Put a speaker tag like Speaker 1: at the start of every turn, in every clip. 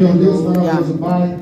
Speaker 1: Meu Deus maravilhoso, Pai,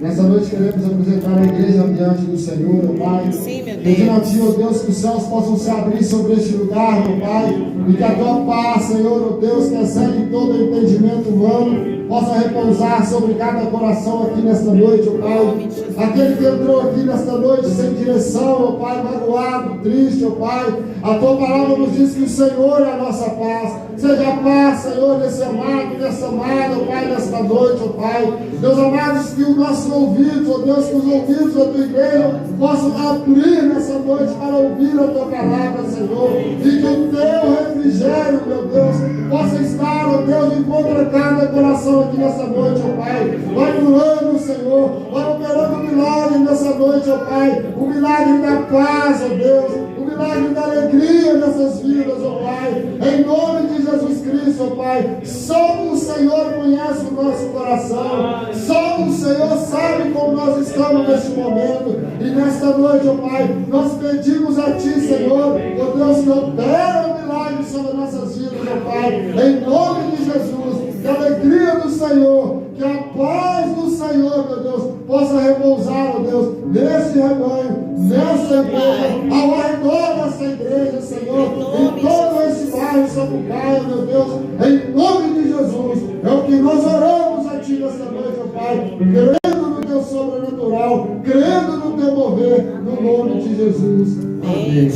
Speaker 1: nessa noite queremos apresentar a igreja diante do Senhor, meu Pai.
Speaker 2: Sim, meu Deus.
Speaker 1: Pedindo a Ti, ó Deus, que os céus possam se abrir sobre este lugar, meu Pai, e que a Tua paz, Senhor, ó Deus, que excede todo entendimento humano, possa repousar sobre cada coração aqui nesta noite, ó Pai. Aquele que entrou aqui nesta noite sem direção, ó Pai, magoado, triste, ó Pai, a Tua palavra nos diz que o Senhor é a nossa paz. Seja a paz, Senhor, desse amado, dessa amada, ó Pai, nesta noite, ó Pai. Deus amados, que os nossos ouvidos, ó Deus, que os ouvidos da Tua igreja possam abrir nessa noite para ouvir a Tua palavra, Senhor. E que o Teu refrigério, meu Deus, possa estar, ó Deus, encontra cada coração aqui nessa noite, ó Pai. Vai curando, Senhor, vai operando um milagre nessa noite, ó Pai. O milagre da paz, ó Deus. O milagre da alegria nessas vidas, ó Pai. Em nome de Jesus Cristo, ó Pai. Só o Senhor conhece o nosso coração. Só o Senhor sabe como nós estamos neste momento. E nesta noite, ó Pai, nós pedimos a Ti, Senhor, ó Deus, que opera o milagre sobre nossas vidas, ó Pai. Em nome de Jesus. Que a alegria do Senhor, que a paz do Senhor, meu Deus, possa repousar, ó Deus, nesse rebanho, nessa igreja, ao redor dessa igreja, Senhor, em todo esse bairro Sapucaia, meu Deus, em nome de Jesus. É o que nós oramos a Ti nessa noite, ó Pai, crendo no Teu sobrenatural, crendo no Teu mover, no nome de Jesus. Amém.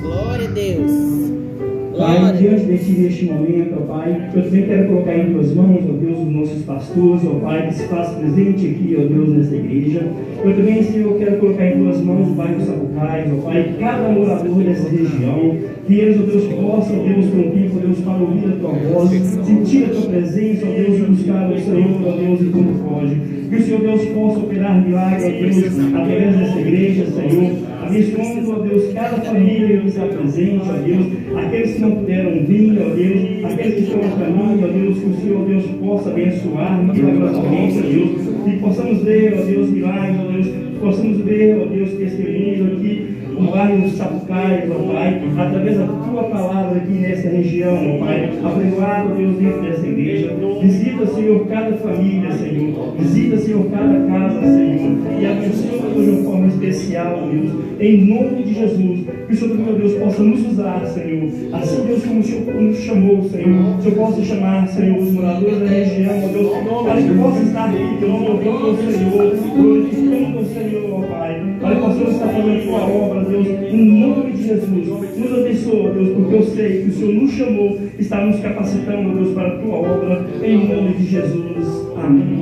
Speaker 2: Glória a Deus.
Speaker 3: Pai, diante de Ti neste momento, ó Pai, eu também quero colocar em Tuas mãos, ó Deus, os nossos pastores, ó Pai, que se faz presente aqui, ó Deus, nessa igreja. Eu também, Senhor, quero colocar em Tuas mãos o bairro Sapucaia, ó Pai, cada morador dessa região, que eles, ó Deus, possam, ó Deus, ter um tempo, ó Deus, para ouvir a Tua voz, sentir a Tua presença, ó Deus, e buscar o Senhor, ó Deus, e como pode. Que o Senhor Deus possa operar milagre, ó Deus, através dessa igreja, Senhor, abençoando, ó Deus, cada família que está presente, ó Deus, aqueles que não puderam vir, ó Deus, aqueles que estão no caminho, ó Deus, que o Senhor, ó Deus, possa abençoar milagrosamente, ó Deus, e possamos ver, ó Deus, milagres, ó Deus, possamos ver, ó Deus, testemunhos aqui no bairro Sapucaia, ó Pai, através da Tua palavra aqui nessa região, ó Pai, abençoado, ó Deus, dentro dessa igreja. Visita, Senhor, cada família, Senhor, visita, Senhor, cada casa, Senhor, e abençoa de uma forma especial, ó Deus, em nome de Jesus, que o Senhor, meu Deus, possa nos usar, Senhor, assim, Deus, como o Senhor nos chamou, Senhor, o Senhor possa chamar, Senhor, os moradores da região, ó Deus, para que possam estar aqui, louvando o Senhor, glorificando o Senhor, ó Pai, para que possamos estar fazendo a Tua obra, Deus, em nome de Jesus. Nos abençoa, Deus, porque eu sei que o Senhor nos chamou, está nos capacitando, Deus, para a Tua obra, em nome de Jesus. Amém.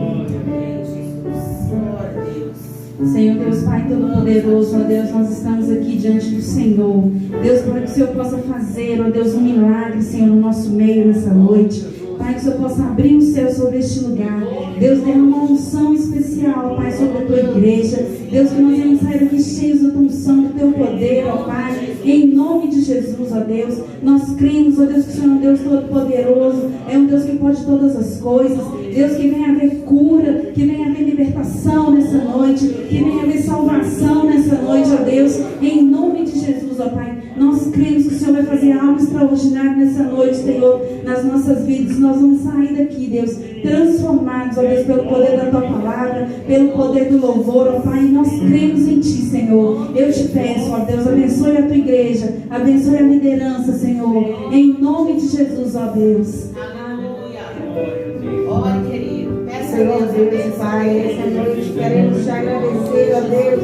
Speaker 4: Senhor Deus Pai Todo-Poderoso, ó Deus, nós estamos aqui diante do Senhor. Deus, para que o Senhor possa fazer, ó Deus, um milagre, Senhor, no nosso meio nessa noite. Pai, que o Senhor possa abrir o céu sobre este lugar. Deus, derrama uma unção especial, Pai, sobre a Tua igreja. Deus, que nós vamos sair daqui cheios da Tua unção, do Teu poder, ó Pai. Em nome de Jesus, ó Deus, nós cremos, ó Deus, que o Senhor é um Deus todo-poderoso, é um Deus que pode todas as coisas. Deus, que venha haver cura, que venha haver libertação nessa noite, que venha haver salvação nessa noite, ó Deus. Em nome de Jesus, ó Pai, nós cremos que o Senhor vai fazer algo extraordinário nessa noite, Senhor, nas nossas vidas. Nós vamos sair daqui, Deus, transformados, ó Deus, pelo poder da Tua palavra, pelo poder do louvor, ó Pai. Nós cremos em Ti, Senhor. Eu te peço, ó Deus, abençoe a Tua igreja, abençoe a liderança, Senhor, em nome de Jesus, ó Deus.
Speaker 2: Ore, querido. Peça a
Speaker 5: Senhor
Speaker 2: Deus,
Speaker 5: Deus e Pai, essa noite queremos te agradecer, ó Deus,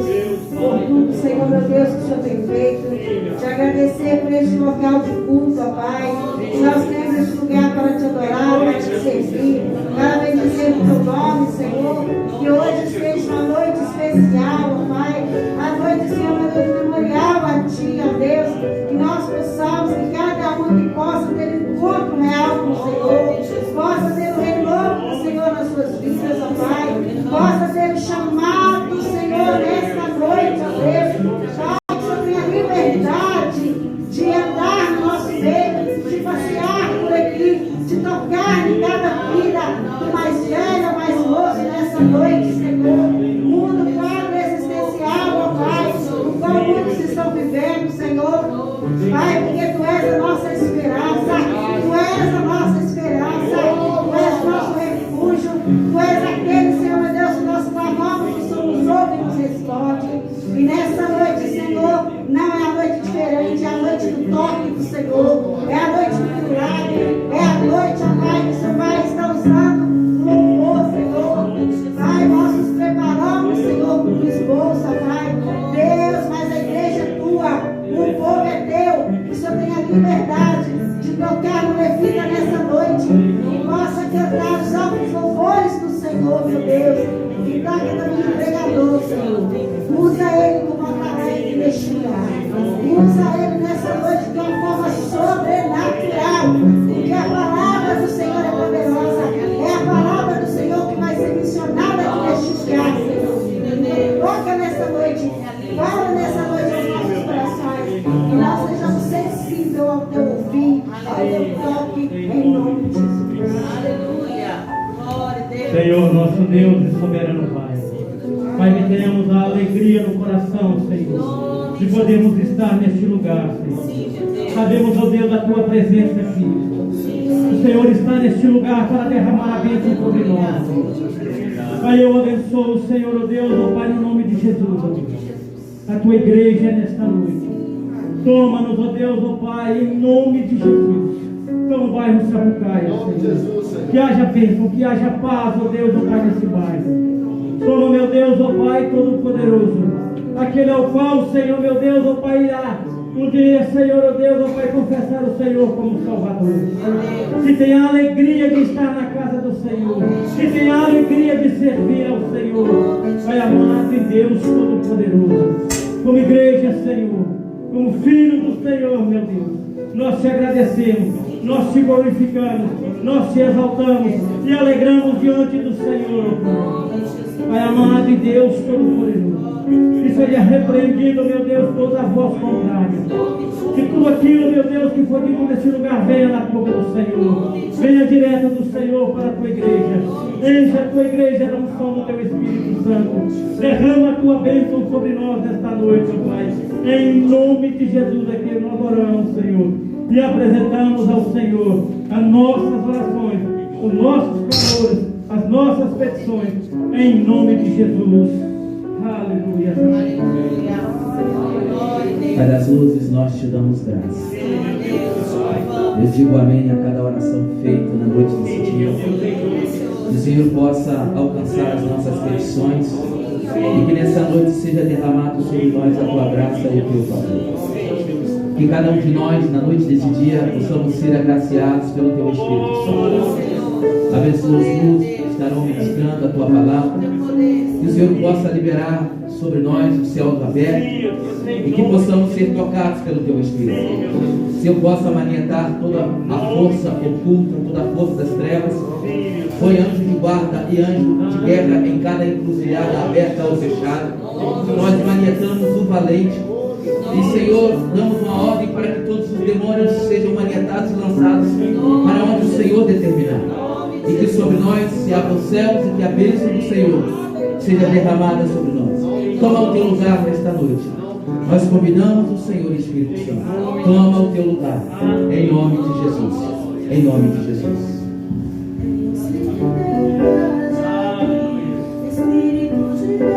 Speaker 5: por tudo, Senhor, meu Deus, que o Senhor tem feito. Te agradecer por este local de culto, ó Pai. Nós temos este lugar para te adorar, para te servir, para bendizer o Teu nome, Senhor. Que hoje seja uma noite especial, ó Pai. A noite, Senhor, meu Deus, memorial a Ti, ó Deus. Que nós possamos, que cada um que possa ter encontro real com o Senhor, possa ter o renovo do Senhor nas suas vidas, ó Pai. Possa ser chamado, Senhor, nesta noite, ó Deus. Pai, que o Senhor tenha liberdade de andar no nosso meio, de passear por aqui, de tocar em cada vida, do mais velho ao mais moço, nessa noite, Senhor. Mundo claro existencial, ó Pai, o qual muitos estão vivendo, Senhor. Pai, porque Tu és a nossa esperança, Tu és a nossa esperança, Tu és o nosso refúgio, Tu és aquele Senhor, meu Deus, que toca também o pregador, Senhor. Usa ele como uma parede neste lugar. Usa ele nessa noite de uma forma sobrenatural, porque a palavra do Senhor é poderosa. É a palavra do Senhor que vai ser missionada aqui neste lugar, Senhor. Toca nessa noite, fala nessa noite aos nossos corações, que nós sejamos sensíveis ao teu ouvir, ao teu toque, em nome de Jesus.
Speaker 2: Aleluia. Glória a Deus.
Speaker 3: Senhor, nosso Deus e soberano Pai. Pai, que tenhamos a alegria no coração, Senhor, de podermos estar neste lugar, Senhor. Sabemos, ó Deus, a tua presença aqui. O Senhor está neste lugar para derramar a bênção sobre nós. Pai, eu abençoo o Senhor, ó Deus, ó Pai, no nome de Jesus, ó Deus. A tua igreja nesta noite. Toma-nos, ó Deus, ó Pai, em nome de Jesus. Como bairro Sapucaia, Senhor. Que haja bênção, que haja paz, ó Deus, ó Pai, nesse bairro. Toma, meu Deus, ó Pai Todo-Poderoso, aquele ao qual, Senhor, meu Deus, ó Pai, irá um dia, Senhor, ó Deus, ó Pai, confessar o Senhor como Salvador. Que tenha a alegria de estar na casa do Senhor, que tenha a alegria de servir ao Senhor. Pai amado e Deus Todo-Poderoso, como igreja, Senhor, como filho do Senhor, meu Deus, nós te agradecemos, nós te glorificamos, nós te exaltamos e alegramos diante do Senhor. Pai amado e Deus Todo-Poderoso, que seja repreendido, meu Deus, toda a voz contrária. Que tudo aquilo, meu Deus, que for dito nesse lugar venha na boca do Senhor. Venha direto do Senhor para a tua igreja. Enche a tua igreja da unção do teu Espírito Santo. Derrama a tua bênção sobre nós nesta noite, ó Pai. Em nome de Jesus aqui nós oramos, Senhor. E apresentamos ao Senhor as nossas orações, os nossos clamores, as nossas petições, em nome de Jesus. Aleluia.
Speaker 6: Pai das luzes, nós te damos graças. Eu digo amém a cada oração feita na noite desse dia. Que o Senhor possa alcançar as nossas petições e que nessa noite seja derramado sobre nós a tua graça e o teu favor. Que cada um de nós, na noite desse dia, possamos ser agraciados pelo teu Espírito Santo. Abençoa os músicos que estarão ministrando a tua palavra. Que o Senhor possa liberar sobre nós o céu aberto e que possamos ser tocados pelo teu Espírito. Que o Senhor possa manietar toda a força oculta, toda a força das trevas. Foi anjo de guarda e anjo de guerra em cada encruzilhada aberta ou fechada. Nós manietamos o valente. E, Senhor, damos uma ordem para que todos os demônios sejam manietados e lançados para onde o Senhor determinar. E que sobre nós se abram os céus e que a bênção do Senhor seja derramada sobre nós. Toma o teu lugar nesta noite. Nós convidamos o Senhor Espírito Santo. Toma o teu lugar. Em nome de Jesus. Em nome de Jesus.
Speaker 7: Espírito Santo.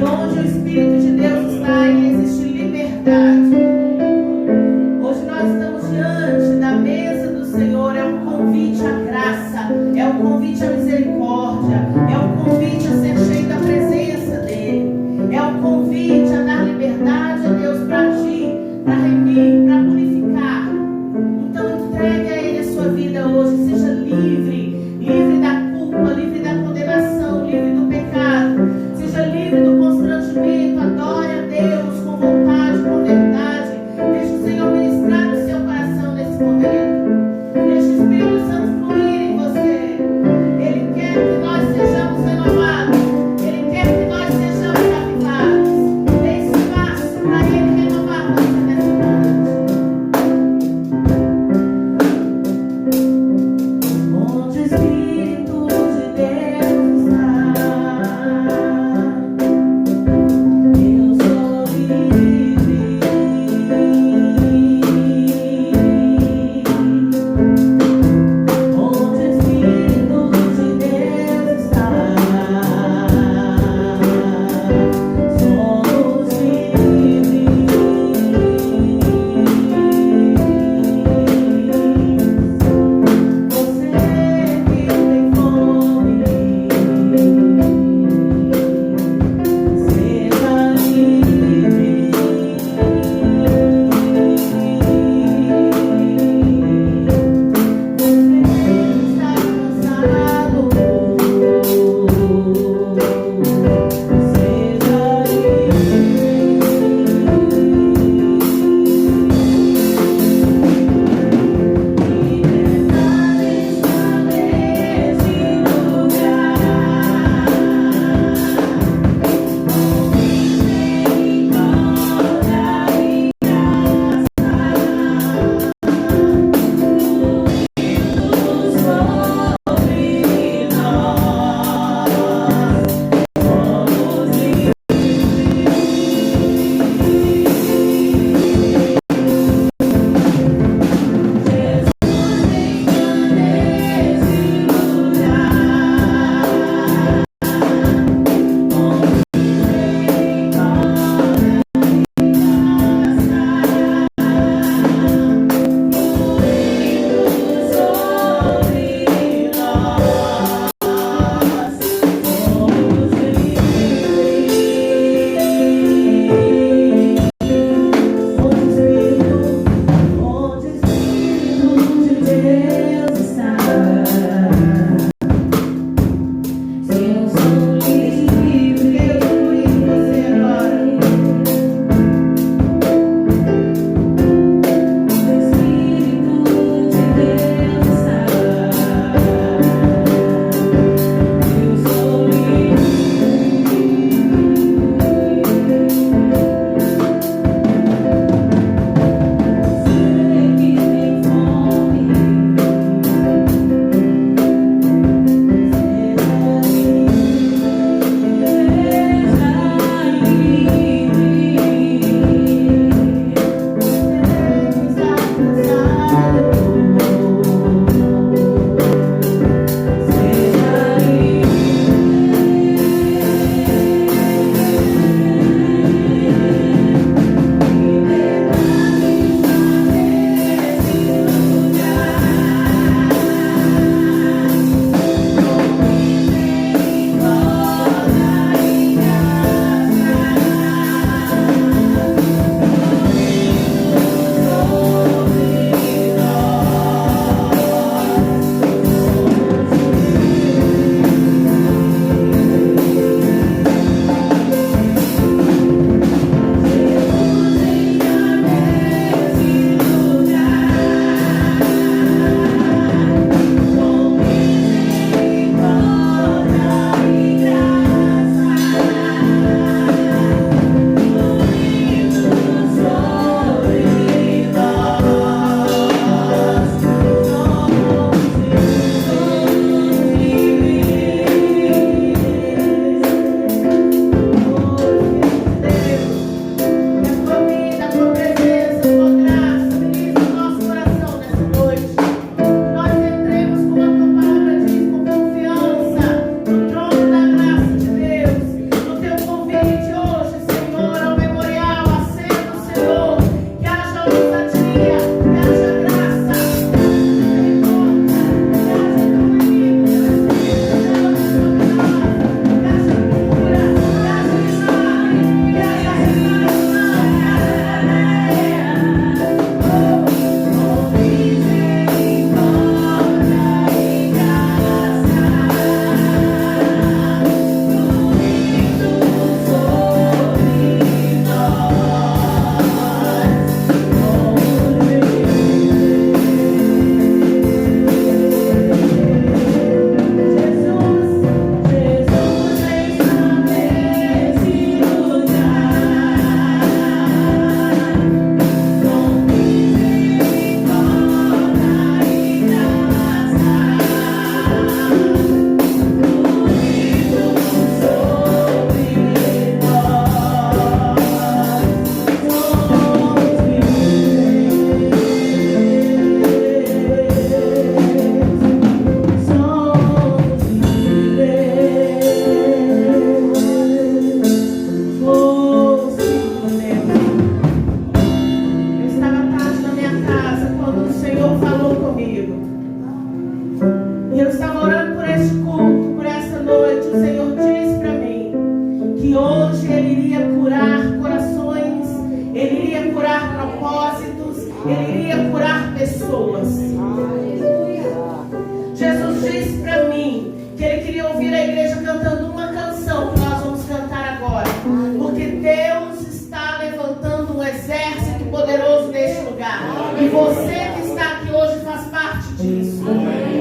Speaker 2: Onde o Espírito de Deus está, aí existe liberdade. Hoje nós estamos diante da mesa do Senhor. É um convite à graça, é um convite à misericórdia, é um convite a ser cheio da presença dEle, é um convite a dar liberdade a Deus para agir, para remir, para purificar. Então entregue a Ele a sua vida hoje, seja livre, livre da culpa, livre da condenação, livre do pecado, seja livre do constrangimento. Adore a Deus com vontade, com verdade. Deixe o Senhor ministrar no seu coração nesse momento. Deixe o Espírito Santo fluir em você. Ele quer que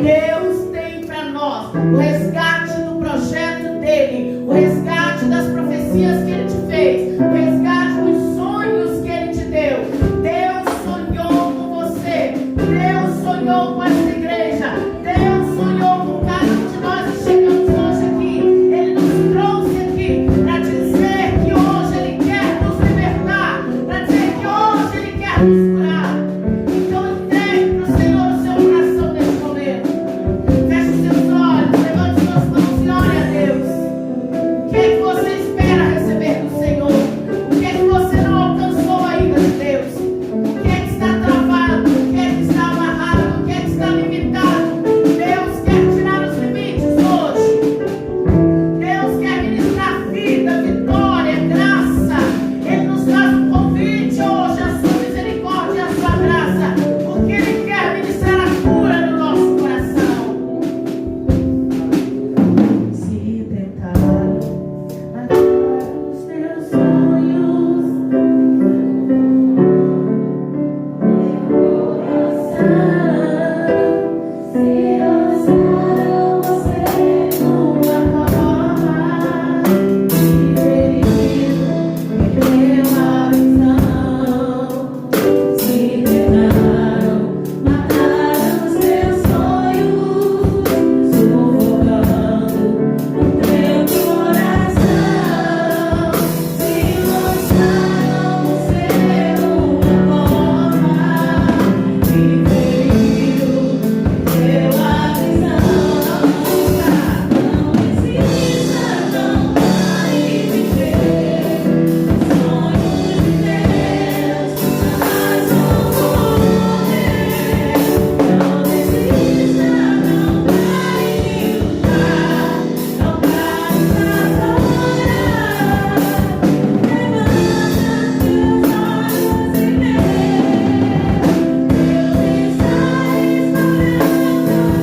Speaker 2: Deus tem para nós o resgate do projeto dele, o resgate das profecias que ele te fez, o resgate dos sonhos que ele te deu. Deus sonhou com você, Deus sonhou com essa igreja, Deus sonhou com cada um de nós que chegamos hoje aqui. Ele nos trouxe aqui para dizer que hoje ele quer nos libertar, para dizer que hoje ele quer nos curar. Então entregue para o Senhor o seu coração nesse momento. Feche seus olhos, levante suas mãos e ore a Deus. O que é que você espera receber do Senhor? O que é que você não alcançou ainda de Deus? O que é que está travado? O que é que está amarrado? O que é que está limitado? Deus quer tirar os limites hoje. Deus quer ministrar vida, vitória, graça. Ele nos faz um convite hoje à sua misericórdia e à sua graça, porque Ele quer ministrar a cura no nosso coração. Se tentar matar os teus sonhos, meu coração se lançaram você numa cova e ferido pela visão. Se tentaram matar os teus sonhos, sufocando o teu coração. Se lançaram você numa cova e ferido pela visão. Não desista, não pare de viver. Sonhos de Deus jamais vão morrer. Não desista, não pare de lutar. Não pare pra adorar. Levanta teus olhos e vê. Deus está esperando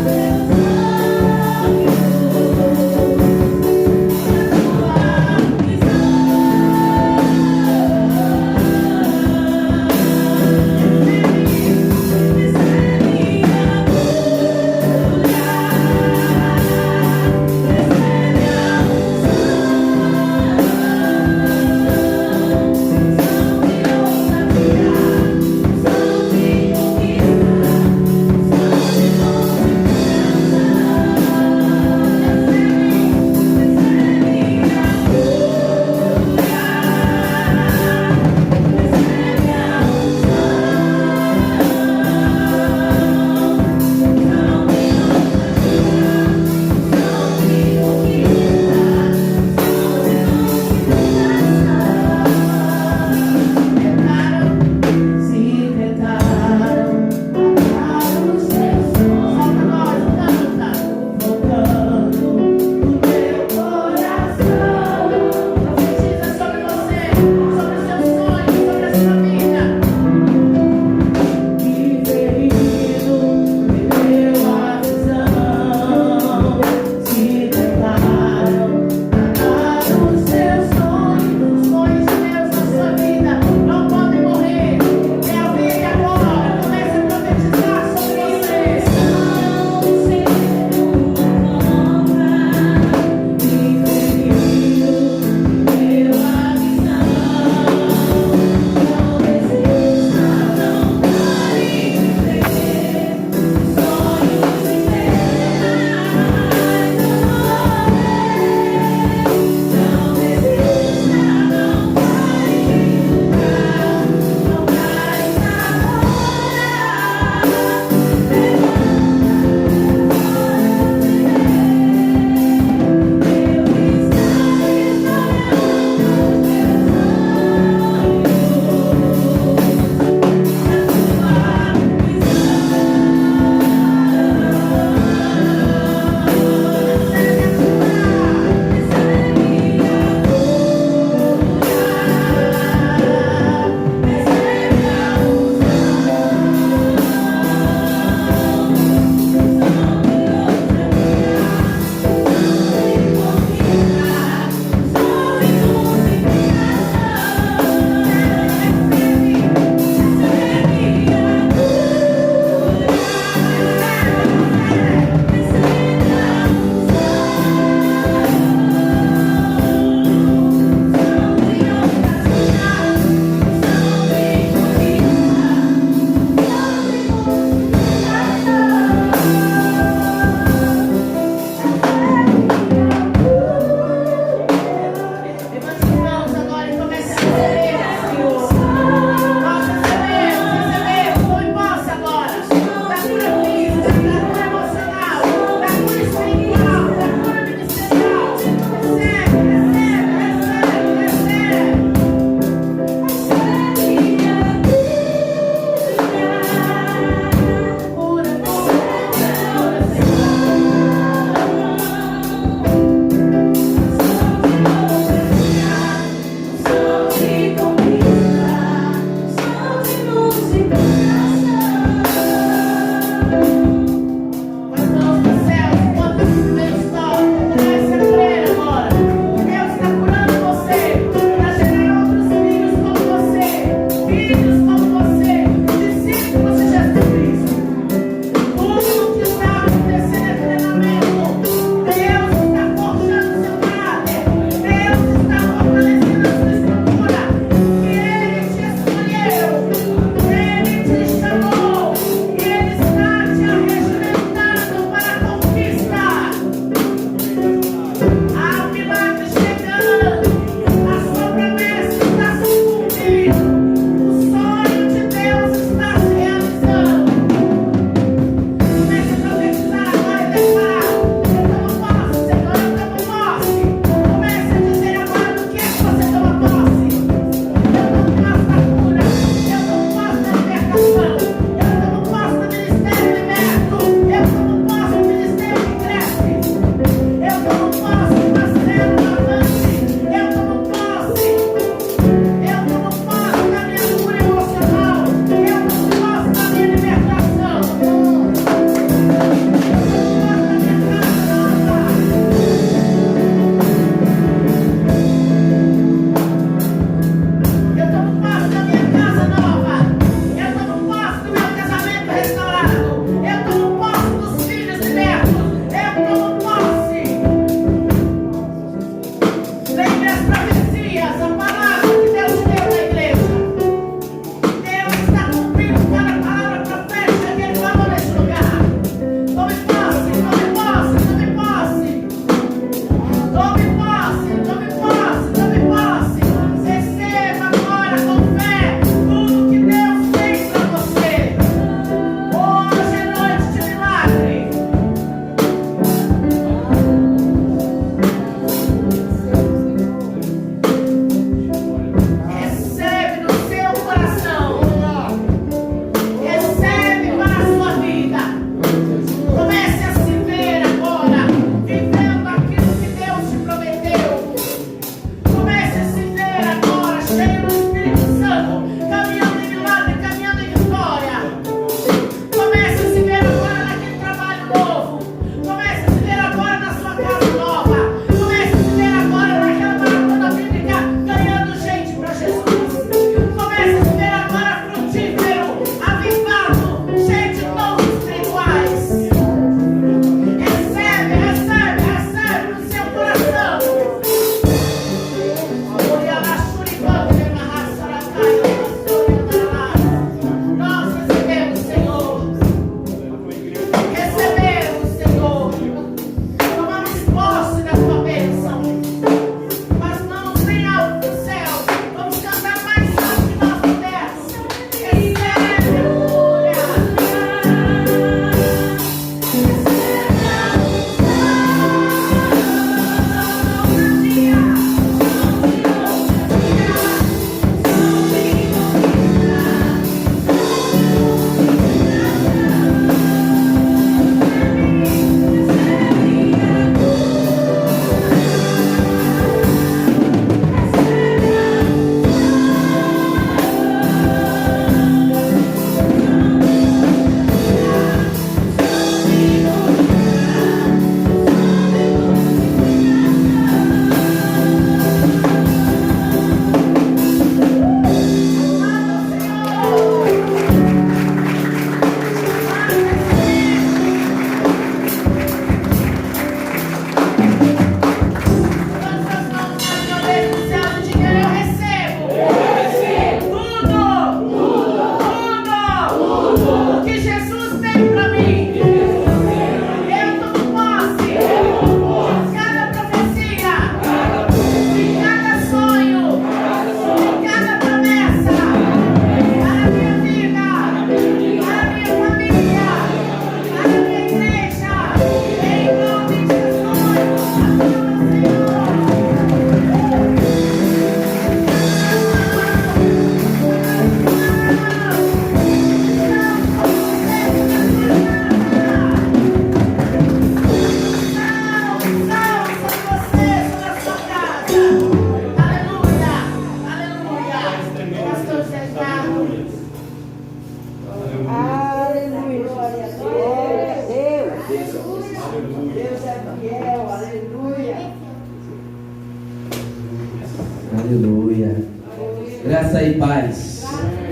Speaker 6: Graça e paz.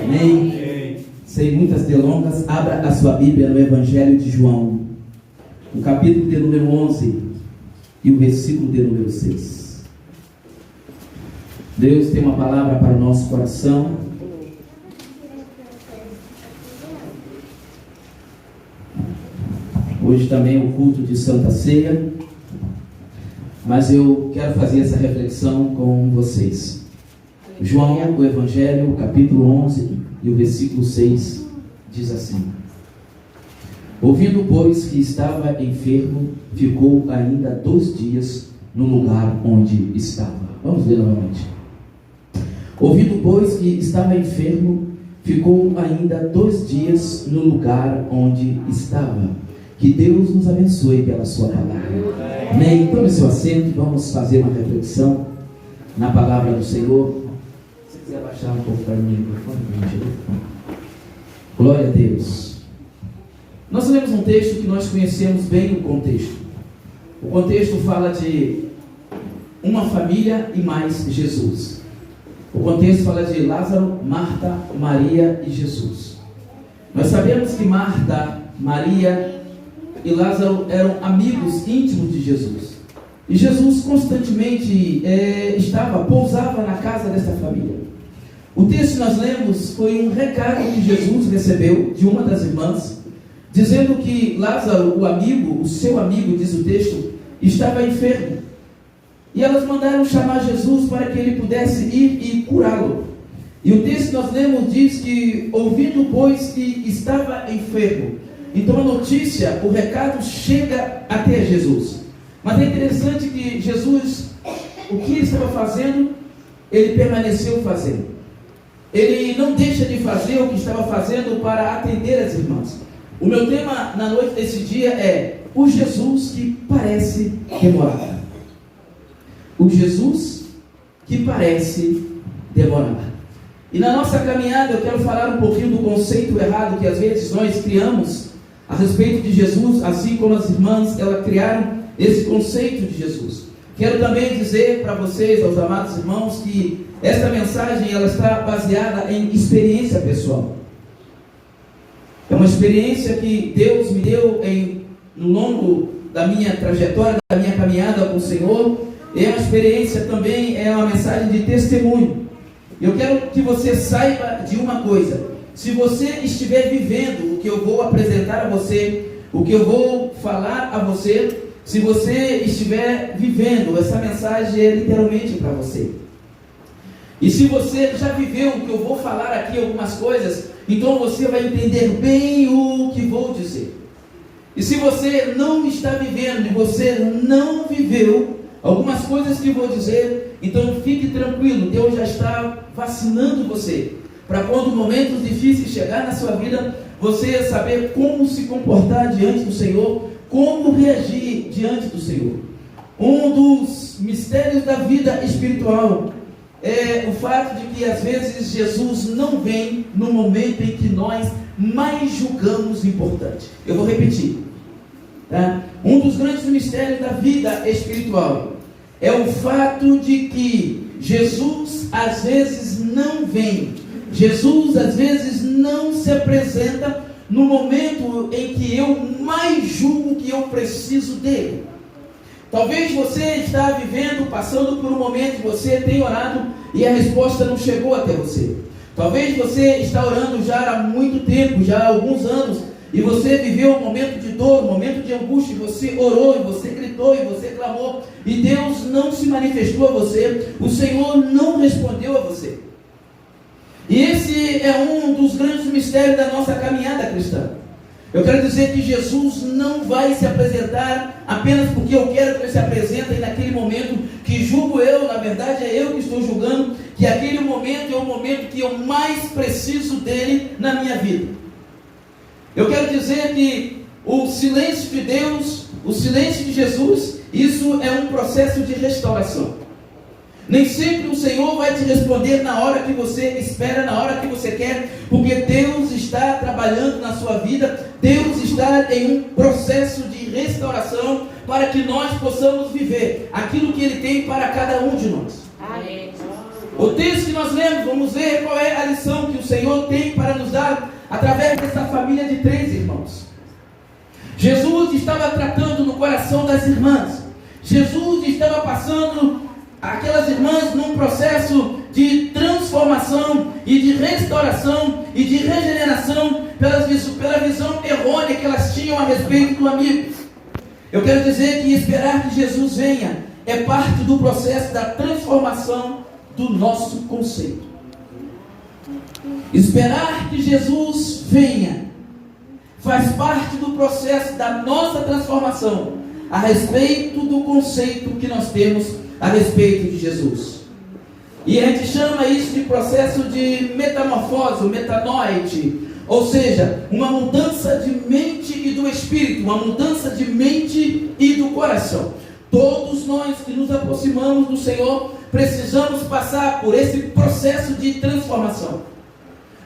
Speaker 6: Amém. Sem muitas delongas, abra a sua Bíblia no Evangelho de João, o capítulo de número 11 e o versículo de número 6. Deus tem uma palavra para o nosso coração. Hoje também é o culto de Santa Ceia, mas eu quero fazer essa reflexão com vocês. João, o Evangelho, o capítulo 11 e o versículo 6 diz assim: ouvindo, pois, que estava enfermo, ficou ainda 2 dias no lugar onde estava. Vamos ler novamente. Ouvindo, pois, que estava enfermo, ficou ainda 2 dias no lugar onde estava. Que Deus nos abençoe pela sua palavra. Amém. Tome seu assento e vamos fazer uma reflexão na palavra do Senhor. Se quiser abaixar um pouco para mim, por favor. Glória a Deus. Nós lemos um texto que nós conhecemos bem o contexto. O contexto fala de uma família e mais Jesus. O contexto fala de Lázaro, Marta, Maria e Jesus. Nós sabemos que Marta, Maria e Lázaro eram amigos íntimos de Jesus. E Jesus constantemente pousava na casa dessa família. O texto que nós lemos foi um recado que Jesus recebeu de uma das irmãs, dizendo que Lázaro, o seu amigo, diz o texto, estava enfermo. E elas mandaram chamar Jesus para que ele pudesse ir e curá-lo. E o texto que nós lemos diz que, ouvindo, pois, que estava enfermo. Então a notícia, o recado chega até Jesus. Mas é interessante que Jesus, o que ele estava fazendo, ele permaneceu fazendo. Ele não deixa de fazer o que estava fazendo para atender as irmãs. O meu tema na noite desse dia é o Jesus que parece demorar. O Jesus que parece demorar. E na nossa caminhada eu quero falar um pouquinho do conceito errado que às vezes nós criamos a respeito de Jesus, assim como as irmãs, elas criaram esse conceito de Jesus. Quero também dizer para vocês, aos amados irmãos, que esta mensagem ela está baseada em experiência pessoal. É uma experiência que Deus me deu no longo da minha trajetória, da minha caminhada com o Senhor. É uma experiência também, é uma mensagem de testemunho. Eu quero que você saiba de uma coisa: se você estiver vivendo o que eu vou apresentar a você, o que eu vou falar a você, se você estiver vivendo, essa mensagem é literalmente para você. E se você já viveu o que eu vou falar aqui, algumas coisas, então você vai entender bem o que vou dizer. E se você não está vivendo e você não viveu algumas coisas que vou dizer, então fique tranquilo, Deus já está vacinando você, para quando momentos difíceis chegar na sua vida, você saber como se comportar diante do Senhor, como reagir diante do Senhor. Um dos mistérios da vida espiritual é o fato de que às vezes Jesus não vem no momento em que nós mais julgamos importante. Eu vou repetir, tá? Um dos grandes mistérios da vida espiritual é o fato de que Jesus às vezes não vem. Jesus às vezes não se apresenta no momento em que eu mais julgo que eu preciso dele. Talvez você está vivendo, passando por um momento que você tem orado e a resposta não chegou até você. Talvez você está orando já há muito tempo, já há alguns anos, e você viveu um momento de dor, um momento de angústia, e você orou, e você gritou, e você clamou, e Deus não se manifestou a você, o Senhor não respondeu a você. E esse é um dos grandes mistérios da nossa caminhada cristã. Eu quero dizer que Jesus não vai se apresentar apenas porque eu quero que ele se apresente, e naquele momento que julgo eu, na verdade é eu que estou julgando, que aquele momento é o momento que eu mais preciso dele na minha vida. Eu quero dizer que o silêncio de Deus, o silêncio de Jesus, isso é um processo de restauração. Nem sempre o Senhor vai te responder na hora que você espera, na hora que você quer, porque Deus está trabalhando na sua vida, Deus está em um processo de restauração para que nós possamos viver aquilo que Ele tem para cada um de nós.
Speaker 2: Amém.
Speaker 6: O texto que nós lemos, vamos ver qual é a lição que o Senhor tem para nos dar através dessa família de 3 irmãos. Jesus estava tratando no coração das irmãs. Jesus estava passando aquelas irmãs num processo de transformação e de restauração e de regeneração pela visão errônea que elas tinham a respeito do amigo. Eu quero dizer que esperar que Jesus venha é parte do processo da transformação do nosso conceito. Esperar que Jesus venha faz parte do processo da nossa transformação a respeito do conceito que nós temos a respeito de Jesus. E a gente chama isso de processo de metamorfose, metanoide, ou seja, uma mudança de mente e do espírito, uma mudança de mente e do coração. Todos nós que nos aproximamos do Senhor precisamos passar por esse processo de transformação.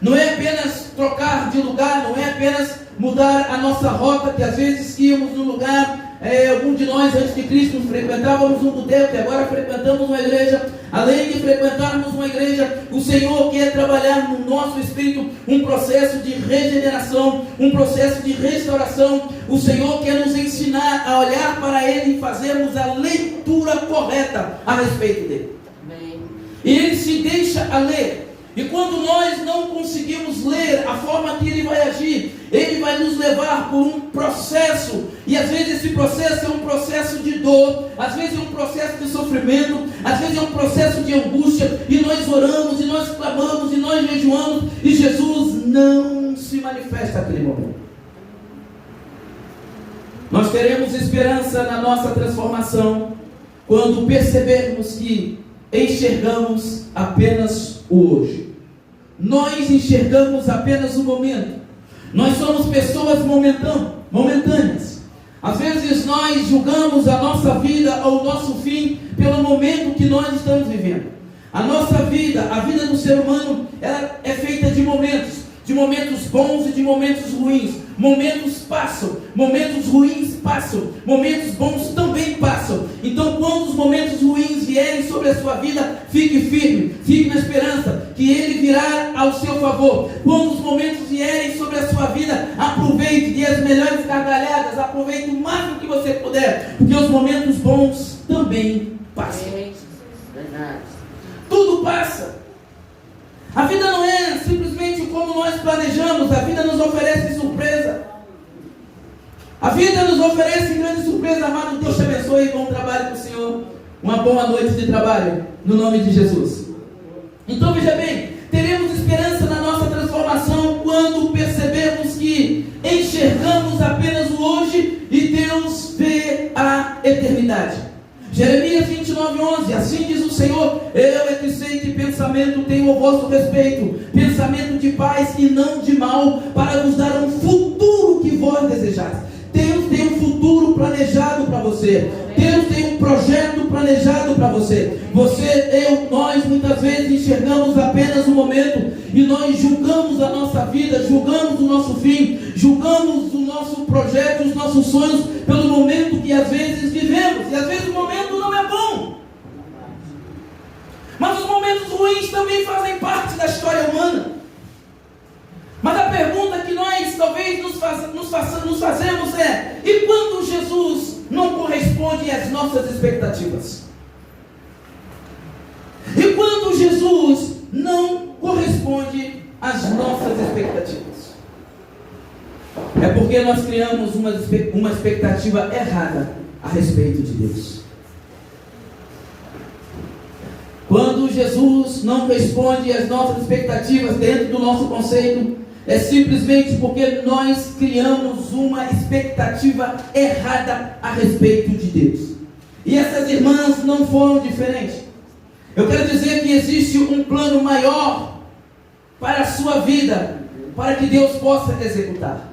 Speaker 6: Não é apenas trocar de lugar, não é apenas mudar a nossa rota, que às vezes íamos num lugar, alguns de nós antes de Cristo frequentávamos um boteco e agora frequentamos uma igreja. Além de frequentarmos uma igreja, o Senhor quer trabalhar no nosso espírito um processo de regeneração, um processo de restauração. O Senhor quer nos ensinar a olhar para Ele e fazermos a leitura correta a respeito dele. Amém. E Ele se deixa a ler. E quando nós não conseguimos ler a forma que Ele vai agir, Ele vai nos levar por um processo. E às vezes esse processo é um processo de dor, às vezes é um processo de sofrimento, às vezes é um processo de angústia. E nós oramos, e nós clamamos, e nós jejuamos, e Jesus não se manifesta naquele momento. Nós teremos esperança na nossa transformação quando percebermos que enxergamos apenas o hoje. Nós enxergamos apenas o momento. Nós somos pessoas momentâneas. Às vezes nós julgamos a nossa vida ou o nosso fim pelo momento que nós estamos vivendo. A nossa vida, a vida do ser humano, ela é feita de momentos bons e de momentos ruins. Momentos passam, momentos ruins passam, momentos bons também passam. Então, quando os momentos ruins vierem sobre a sua vida, fique firme, fique na esperança que Ele virá ao seu favor. Quando os momentos vierem sobre a sua vida, aproveite, dê as melhores gargalhadas, aproveite o máximo que você puder, porque os momentos bons também passam. Tudo passa. A vida não é simplesmente como nós planejamos. A vida nos oferece surpresa. A vida nos oferece grande surpresa. Amado, Deus te abençoe. Bom trabalho com o Senhor. Uma boa noite de trabalho, no nome de Jesus. Então veja bem, teremos esperança na nossa transformação quando percebermos que enxergamos apenas o hoje e Deus vê a eternidade. Jeremias 29:11, assim diz o Senhor: eu é que sei que pensamento tenho a vosso respeito, pensamento de paz e não de mal, para vos dar um futuro que vós desejais. Deus tem um futuro planejado para você. Deus tem um projeto planejado para você. Nós muitas vezes enxergamos apenas o momento e nós julgamos a nossa vida, julgamos o nosso fim, julgamos o nosso projeto, os nossos sonhos pelo momento que às vezes vivemos. E às vezes o momento não é bom. Mas os momentos ruins também fazem parte da história humana. Mas a pergunta que nós talvez nos fazemos é: e quando Jesus não corresponde às nossas expectativas? E quando Jesus não corresponde às nossas expectativas? É porque nós criamos uma expectativa errada a respeito de Deus. Quando Jesus não responde às nossas expectativas dentro do nosso conceito, é simplesmente porque nós criamos uma expectativa errada a respeito de Deus. E essas irmãs não foram diferentes. Eu quero dizer que existe um plano maior para a sua vida, para que Deus possa executar.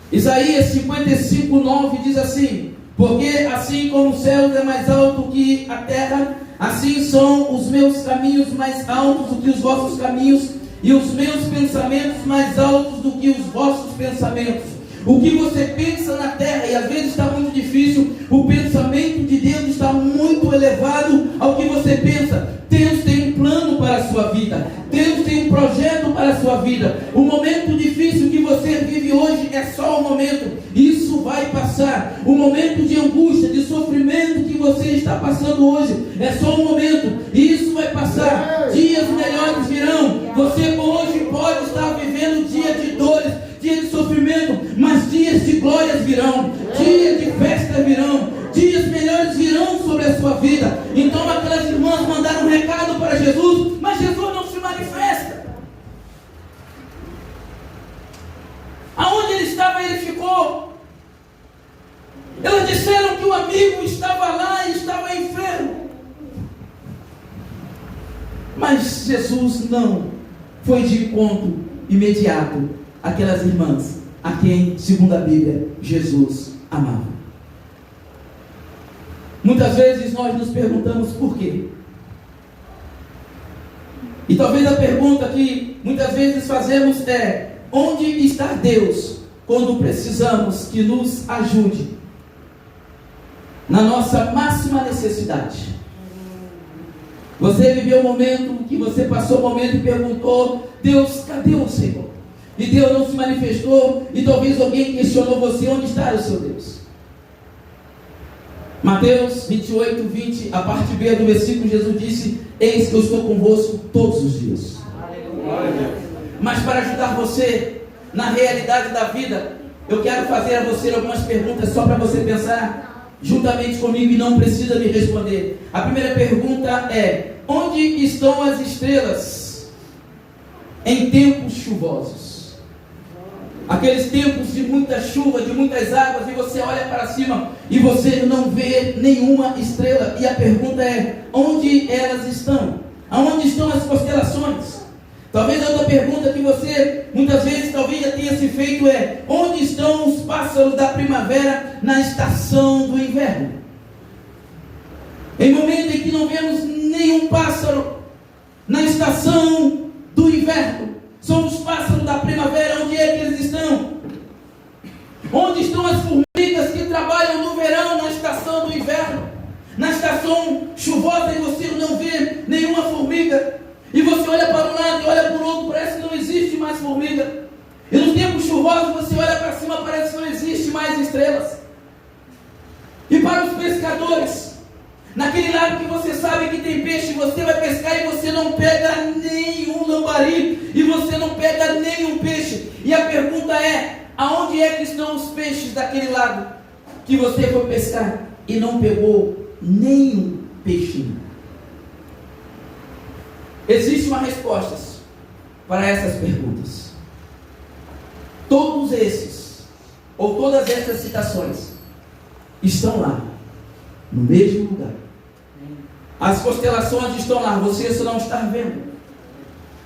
Speaker 6: Isaías 55:9 diz assim: porque assim como os céus é mais alto que a terra, assim são os meus caminhos mais altos do que os vossos caminhos, e os meus pensamentos mais altos do que os vossos pensamentos. O que você pensa na terra, e às vezes está muito difícil, o pensamento de Deus está muito elevado ao que você pensa. Deus tem um plano momento de angústia, de sofrimento que você está passando hoje é só um momento, e isso vai passar. Dias melhores virão. Você hoje pode estar vivendo dia de dores, dia de sofrimento, mas dias de glórias virão, dias de festa virão, dias melhores virão sobre a sua vida. Então aquelas irmãs mandaram um recado para Jesus, mas Jesus não se manifesta. Aonde ele estava, ele ficou. Elas disseram que o amigo estava lá e estava enfermo. Mas Jesus não foi de encontro imediato àquelas irmãs a quem, segundo a Bíblia, Jesus amava. Muitas vezes nós nos perguntamos por quê. E talvez a pergunta que muitas vezes fazemos é: onde está Deus quando precisamos que nos ajude na nossa máxima necessidade? Você viveu um momento que você passou um momento e perguntou: Deus, cadê o Senhor? E Deus não se manifestou, e talvez alguém questionou você: onde está o seu Deus? Mateus 28, 20, a parte B do versículo, Jesus disse: eis que eu estou convosco todos os dias. Mas para ajudar você na realidade da vida, eu quero fazer a você algumas perguntas só para você pensar juntamente comigo e não precisa me responder. A primeira pergunta é: onde estão as estrelas em tempos chuvosos? Aqueles tempos de muita chuva, de muitas águas, e você olha para cima e você não vê nenhuma estrela. E a pergunta é: onde elas estão? Aonde estão as constelações? Talvez a outra pergunta que você muitas vezes talvez já tenha se feito é: onde estão os pássaros da primavera na estação do inverno? Em momento em que não vemos nenhum pássaro na estação do inverno, são os pássaros da primavera. Onde é que eles estão? Onde estão as formigas que trabalham no verão, na estação do inverno? Na estação chuvosa e você não vê nenhuma formiga. E você olha para um lado e olha para o outro, parece que não existe mais formiga. E nos tempos chuvosos você olha para cima, parece que não existe mais estrelas. E para os pescadores, naquele lado que você sabe que tem peixe, você vai pescar e você não pega nenhum lambari, e você não pega nenhum peixe. E a pergunta é: aonde é que estão os peixes daquele lado que você foi pescar e não pegou nenhum peixinho? Existe uma resposta para essas perguntas. Todos esses, ou todas essas citações, estão lá, no mesmo lugar. As constelações estão lá, você só não está vendo.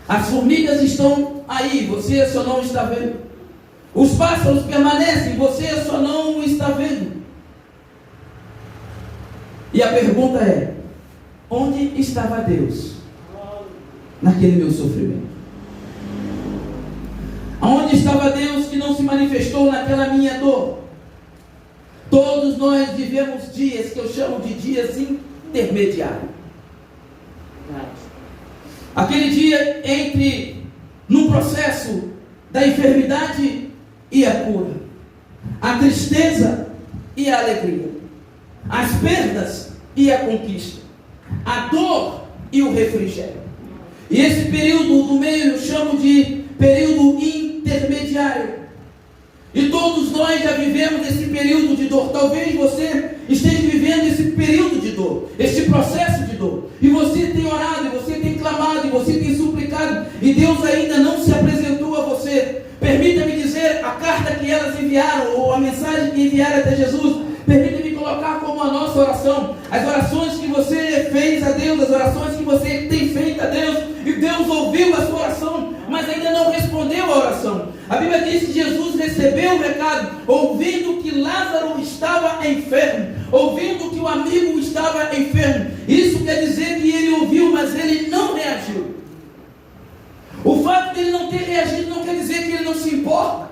Speaker 6: As formigas estão aí, você só não está vendo. Os pássaros permanecem, você só não está vendo. E a pergunta é: onde estava Deus naquele meu sofrimento? Aonde estava Deus que não se manifestou naquela minha dor? Todos nós vivemos dias que eu chamo de dias intermediários. Aquele dia entre no processo da enfermidade e a cura, a tristeza e a alegria, as perdas e a conquista, a dor e o refrigério. E esse período do meio eu chamo de período intermediário. E todos nós já vivemos esse período de dor. Talvez você esteja vivendo esse período de dor, esse processo de dor. E você tem orado, e você tem clamado, e você tem suplicado, e Deus ainda não se apresentou a você. Permita-me dizer, a carta que elas enviaram, ou a mensagem que enviaram até Jesus, permita-me colocar como a nossa oração. As orações que você fez a Deus, as orações que você tem feito a Deus, e Deus ouviu a sua oração, mas ainda não respondeu a oração. A Bíblia diz que Jesus recebeu o recado, ouvindo que Lázaro estava enfermo, ouvindo que o amigo estava enfermo. Isso quer dizer que ele ouviu, mas ele não reagiu. O fato de ele não ter reagido não quer dizer que ele não se importa.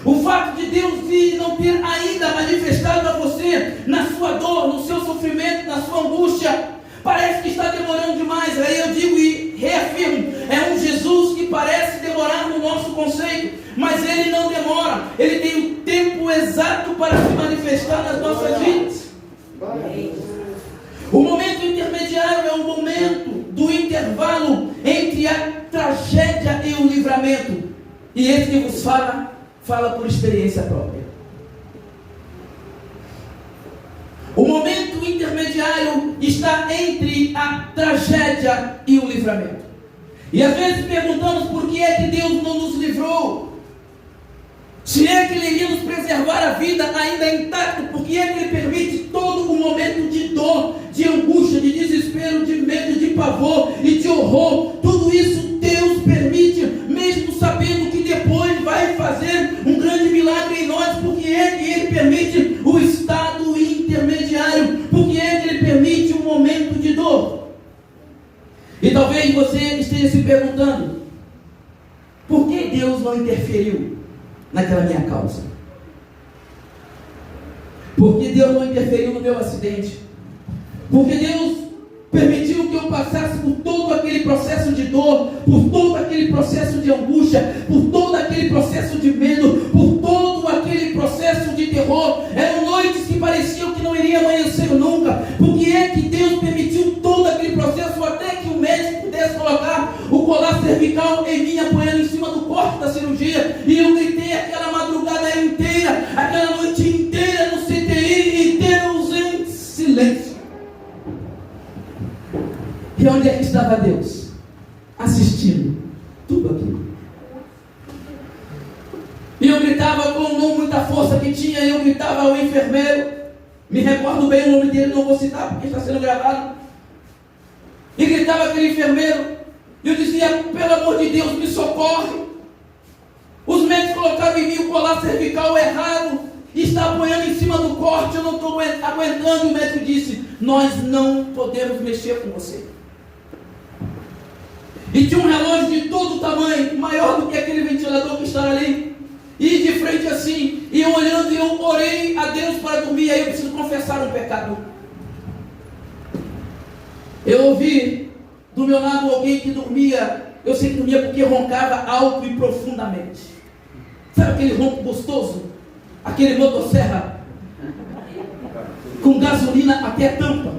Speaker 6: O fato de Deus não ter ainda manifestado a você na sua dor, no seu sofrimento, na sua angústia, parece que está demorando demais. Aí eu digo e reafirmo: é um Jesus que parece demorar no nosso conceito, mas ele não demora. Ele tem o tempo exato para para se manifestar nas nossas vidas. O momento intermediário é o momento do intervalo entre a tragédia e o livramento. E esse que vos fala por experiência própria. O momento intermediário está entre a tragédia e o livramento. E às vezes perguntamos por que é que Deus não nos livrou. Se é que Ele iria nos preservar a vida ainda intacta, por que é que Ele permite todo o momento de dor, de angústia, de desespero, de medo, de pavor e de horror? Tudo isso Deus permite, mesmo sabendo que depois vai fazer um grande milagre em nós. Por que é que Ele permite o estado intermediário? Por que é que Ele permite um momento de dor? E talvez você esteja se perguntando: por que Deus não interferiu naquela minha causa? Porque Deus não interferiu no meu acidente? Porque Deus permitiu que eu passasse por todo aquele processo de dor, por todo aquele processo de angústia, por todo aquele processo de medo, por todo aquele processo de terror? Eram noites que pareciam que não iria amanhecer nunca. Por que é que Deus permitiu todo aquele processo até que o médico pudesse colocar o colar cervical em mim, apoiando em cima do corte da cirurgia? E eu gritei aquela madrugada inteira, aquela noite inteira no CTI, Deus em silêncio. E onde é que estava Deus? Assistindo tudo aquilo. E eu gritava com muita força que tinha, e eu gritava ao enfermeiro, me recordo bem o nome dele, não vou citar porque está sendo gravado, e gritava aquele enfermeiro, e eu dizia: pelo amor de Deus, me socorre. Os médicos colocaram em mim o colar cervical errado, e está apoiando em cima do corte, eu não estou aguentando. E o médico disse: nós não podemos mexer com você. E tinha um relógio de todo tamanho, maior do que aquele ventilador que está ali, e de frente assim, e eu olhando, e eu orei a Deus para dormir. Aí eu preciso confessar um pecado. Eu ouvi do meu lado alguém que dormia, eu sei que dormia porque roncava alto e profundamente. Sabe aquele ronco gostoso? Aquele motosserra com gasolina até a tampa,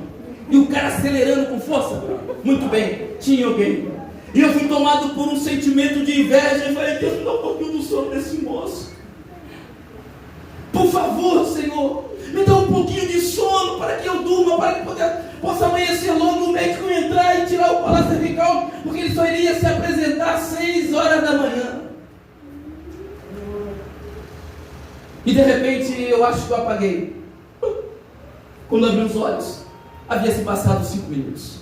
Speaker 6: e o cara acelerando com força. Muito bem, tinha alguém. E eu fui tomado por um sentimento de inveja e falei: Deus, me dá um pouquinho do sono desse moço. Por favor, Senhor, me dá um pouquinho de sono para que eu durma, para que possa amanhecer logo, o médico entrar e tirar o colar cervical, porque ele só iria se apresentar às 6 horas da manhã. E de repente eu acho que eu apaguei. Quando abri os olhos, havia se passado 5 minutos.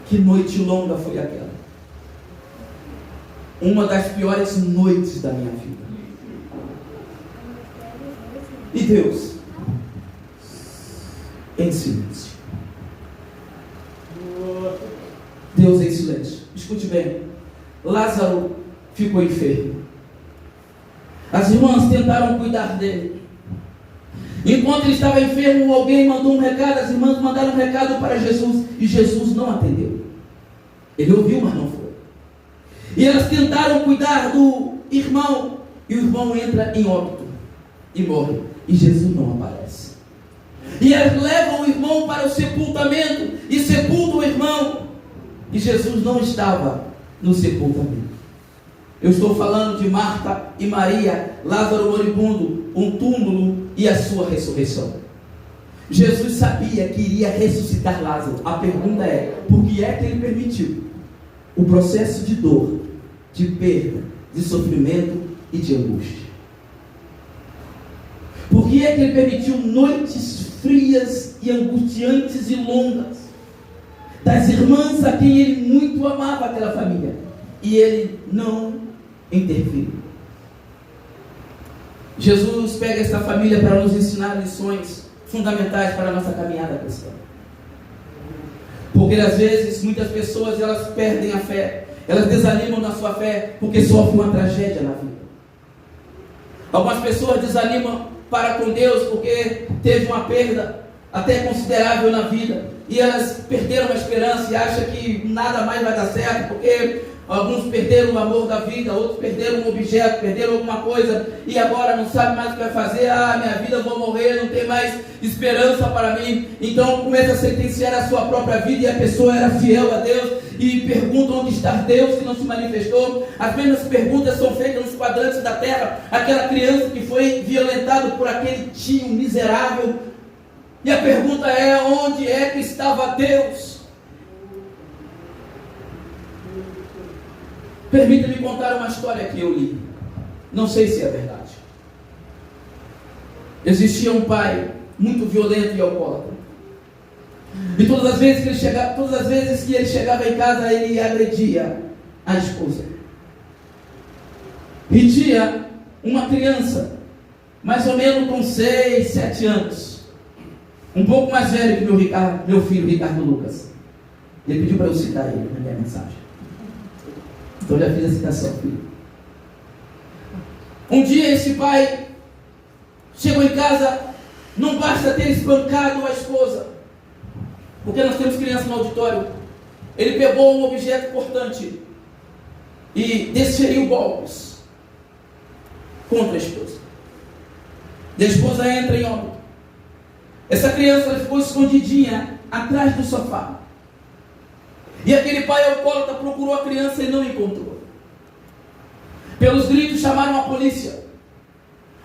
Speaker 6: Que noite longa foi aquela. Uma das piores noites da minha vida. E Deus em silêncio. Deus em silêncio. Escute bem. Lázaro ficou enfermo. As irmãs tentaram cuidar dele. Enquanto ele estava enfermo, alguém mandou um recado. As irmãs mandaram um recado para Jesus, e Jesus não atendeu. Ele ouviu, mas não foi. E elas tentaram cuidar do irmão, e o irmão entra em óbito e morre, e Jesus não aparece. E elas levam o irmão para o sepultamento e sepultam o irmão, e Jesus não estava no sepultamento. Eu estou falando de Marta e Maria, Lázaro moribundo, um túmulo e a sua ressurreição. Jesus sabia que iria ressuscitar Lázaro. A pergunta é: por que é que ele permitiu o processo de dor, de perda, de sofrimento e de angústia? Por que é que ele permitiu noites frias e angustiantes e longas das irmãs a quem ele muito amava, aquela família, e ele não interferiu? Jesus pega essa família para nos ensinar lições fundamentais para a nossa caminhada cristã. Porque às vezes muitas pessoas elas perdem a fé, elas desanimam na sua fé porque sofrem uma tragédia na vida. Algumas pessoas desanimam para com Deus porque teve uma perda até considerável na vida, e elas perderam a esperança e acham que nada mais vai dar certo, porque Alguns perderam o amor da vida, outros perderam um objeto, perderam alguma coisa e agora não sabe mais o que vai fazer. Minha vida, eu vou morrer, não tem mais esperança para mim. Então começa a sentenciar a sua própria vida, e a pessoa era fiel a Deus e pergunta onde está Deus que não se manifestou. As mesmas perguntas são feitas nos quadrantes da terra. Aquela criança que foi violentada por aquele tio miserável, e a pergunta é: onde é que estava Deus? Permita-me contar uma história que eu li. Não sei se é verdade. Existia um pai muito violento e alcoólatra. E todas as vezes que ele chegava em casa, ele agredia a esposa. E tinha uma criança, mais ou menos com 6, 7 anos, um pouco mais velho que meu filho Ricardo Lucas. Ele pediu para eu citar ele na minha mensagem. Então já fiz a citação, filho. Um dia esse pai chegou em casa, não basta ter espancado a esposa, porque nós temos crianças no auditório. Ele pegou um objeto cortante e desferiu golpes contra a esposa. E a esposa entra em óbito. Essa criança ficou escondidinha atrás do sofá. E aquele pai alcoólatra procurou a criança e não encontrou. Pelos gritos chamaram a polícia.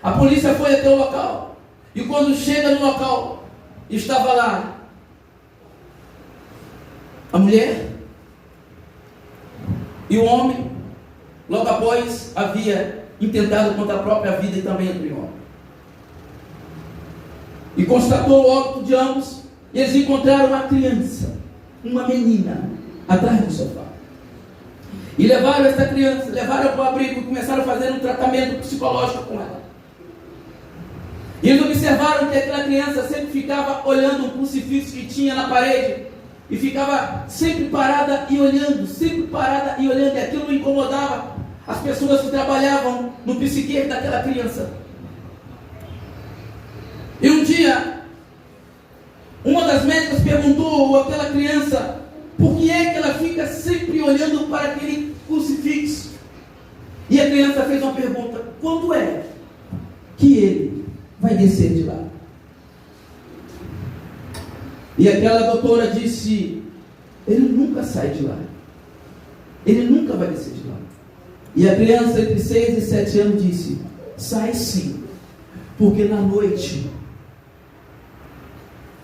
Speaker 6: A polícia foi até o local. E quando chega no local, estava lá a mulher e o homem. Logo após havia intentado contra a própria vida e também entre homem. E constatou o óbito de ambos. E eles encontraram uma criança, uma menina, atrás do sofá. E levaram essa criança, levaram para o abrigo e começaram a fazer um tratamento psicológico com ela. E eles observaram que aquela criança sempre ficava olhando um crucifixo que tinha na parede, e ficava sempre parada e olhando, e aquilo não incomodava as pessoas que trabalhavam no psiquiatra daquela criança. E um dia, uma das médicas perguntou àquela criança por que é que ela fica sempre olhando para aquele crucifixo. E a criança fez uma pergunta: quando é que ele vai descer de lá? E aquela doutora disse: ele nunca sai de lá. Ele nunca vai descer de lá. E a criança entre 6 e 7 anos disse: sai sim, porque na noite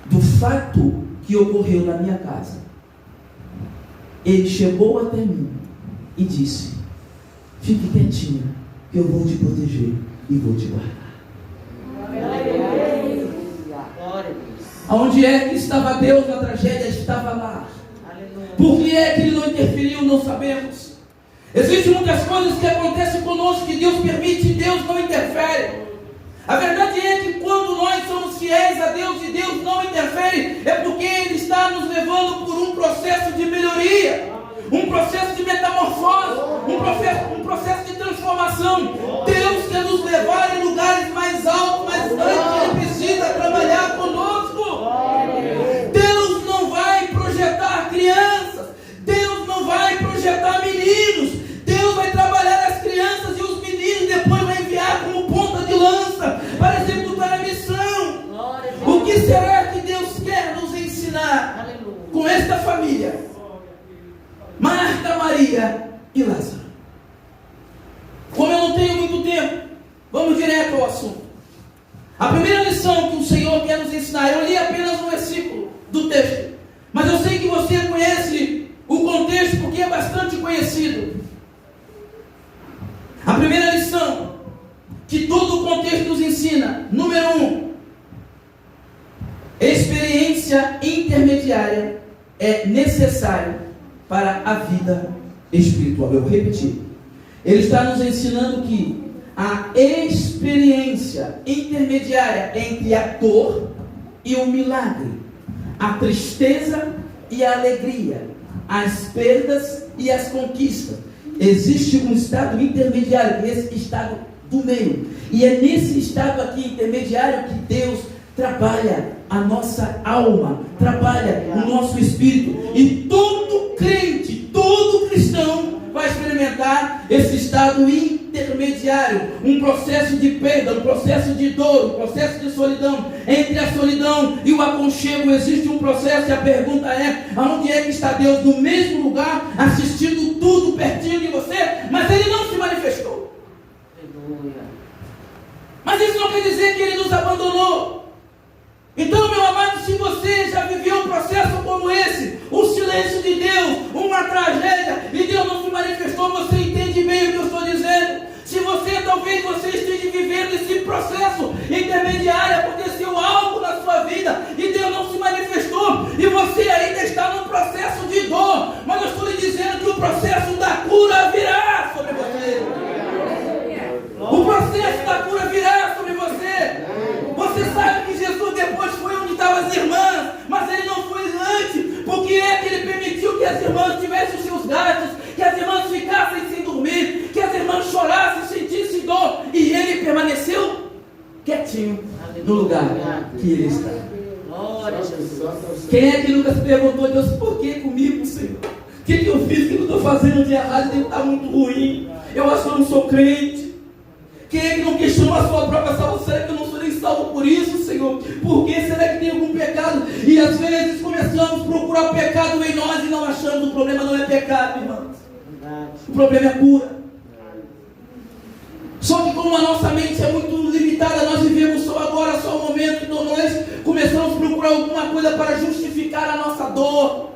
Speaker 6: do fato que ocorreu na minha casa, ele chegou até mim e disse: fique quietinha, que eu vou te proteger e vou te guardar. Aonde é que estava Deus na tragédia? Estava lá. Por que é que ele não interferiu? Não sabemos. Existem muitas coisas que acontecem conosco que Deus permite e Deus não interfere. A verdade é que quando nós somos fiéis a Deus e Deus não interfere, é porque Ele está nos levando por um processo de melhoria, um processo de metamorfose, um processo de transformação. Deus quer nos levar em lugares mais altos, mas antes Ele precisa trabalhar conosco. Deus não vai projetar crianças, Deus não vai projetar meninos. Deus vai trabalhar as crianças e os meninos e depois vai enviar como ponta de lança para executar a missão. O que será que Deus quer nos ensinar com esta família? Marta, Maria e Lázaro. Como eu não tenho muito tempo, vamos direto ao assunto. A primeira lição que o Senhor quer nos ensinar, eu li apenas um versículo do texto, mas eu sei que você conhece o contexto porque é bastante conhecido. A primeira lição que todo o contexto nos ensina, número 1, experiência intermediária é necessária para a vida espiritual. Eu vou repetir. Ele está nos ensinando que a experiência intermediária entre a dor e o milagre, a tristeza e a alegria, as perdas e as conquistas, existe um estado intermediário, esse estado do meio. E é nesse estado aqui intermediário que Deus trabalha a nossa alma, trabalha o nosso espírito. E todo crente, todo cristão faz identificar esse estado intermediário, um processo de perda, um processo de dor, um processo de solidão. Entre a solidão e o aconchego existe um processo, e a pergunta é: aonde é que está Deus? No mesmo lugar, assistindo tudo pertinho de você, mas Ele não se manifestou. Mas isso não quer dizer que Ele nos abandonou. Então, meu amado, se você já viveu um processo como esse, o silêncio de Deus, uma tragédia, e Deus não se manifestou, você entende bem o que eu estou dizendo. Se talvez você esteja vivendo esse processo intermediário, aconteceu algo na sua vida e Deus não se manifestou, e você ainda está num processo de dor, mas eu estou lhe dizendo que o processo da cura virá sobre você. O processo da cura virá sobre você. Você sabe que Jesus depois foi onde estavam as irmãs, mas Ele não foi antes. Por que é que Ele permitiu que as irmãs tivessem os seus gastos, que as irmãs ficassem sem dormir, que as irmãs chorassem, sentissem dor, e Ele permaneceu quietinho no lugar que Ele está? Quem é que nunca se perguntou: Deus, por que comigo, Senhor? O que eu fiz? O que eu estou fazendo de errado? Deus está muito ruim. Eu acho que eu não sou crente. Quem é que não questiona a sua própria salvação? Será que eu não sou nem salvo por isso, Senhor? Por que? Será que tem algum pecado? E às vezes começamos a procurar pecado em nós e não achamos. O problema não é pecado, irmãos. O problema é cura. Só que como a nossa mente é muito limitada, nós vivemos só agora, só o momento. Então nós começamos a procurar alguma coisa para justificar a nossa dor.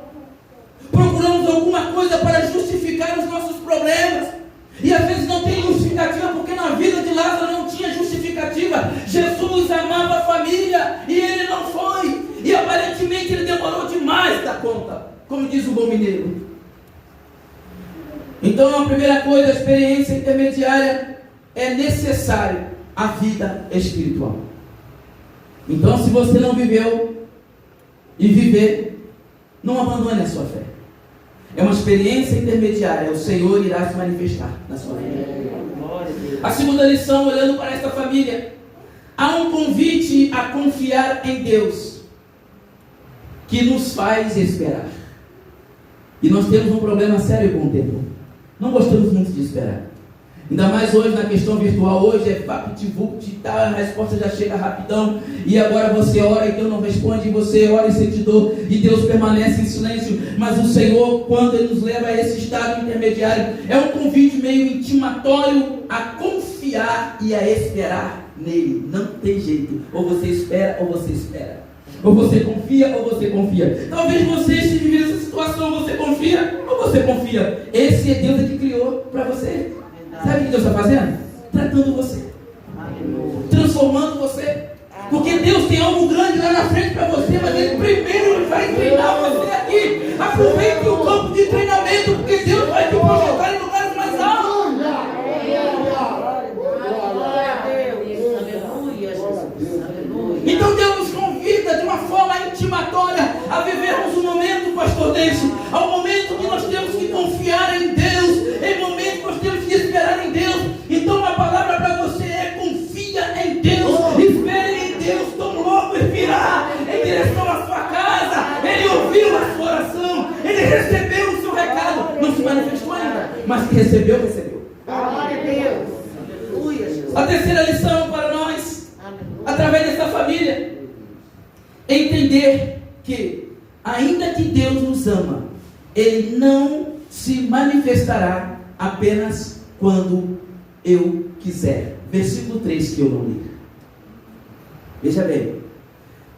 Speaker 6: Procuramos alguma coisa para justificar os nossos problemas. E às vezes não tem justificativa, porque na vida de Lázaro não tinha justificativa. Jesus amava a família e ele não foi. E aparentemente ele demorou demais da conta, como diz o bom mineiro. Então a primeira coisa, a experiência intermediária, é necessário a vida espiritual. Então, se você não viveu e viver, não abandone a sua fé. É uma experiência intermediária. O Senhor irá se manifestar na sua vida. A segunda lição, olhando para esta família, há um convite a confiar em Deus que nos faz esperar. E nós temos um problema sério com o tempo. Não gostamos muito de esperar. Ainda mais hoje na questão virtual. Hoje é vapt-vupt, tá, a resposta já chega rapidão. E agora você ora e Deus não responde. E você ora e sente dor e Deus permanece em silêncio. Mas o Senhor, quando Ele nos leva a esse estado intermediário, é um convite meio intimatório a confiar e a esperar nele. Não tem jeito. Ou você espera ou você espera. Ou você confia ou você confia. Talvez você esteja vivendo essa situação. Você confia ou você confia. Esse é Deus que criou para você. Sabe o que Deus está fazendo? Tratando você, transformando você. Porque Deus tem algo grande lá na frente para você, mas Ele primeiro vai treinar você aqui. Aproveite o campo de treinamento, porque Deus vai te projetar em lugares mais altos. Então Deus nos convida de uma forma intimatória a vivermos um momento, pastor Deixe, ao momento que nós temos que confiar em Deus, em momento que nós temos que esperar em Deus. Então a palavra para você é: confia em Deus, espere em Deus, tão logo Ele virá em direção à sua casa. Ele ouviu a sua oração, Ele recebeu o seu recado, não se manifestou ainda, mas que recebeu, recebeu.
Speaker 2: Glória a Deus.
Speaker 6: A terceira lição para nós, através dessa família, é entender que, ainda que Deus nos ama, Ele não se manifestará apenas quando eu quiser. Versículo 3 que eu não li. Veja bem.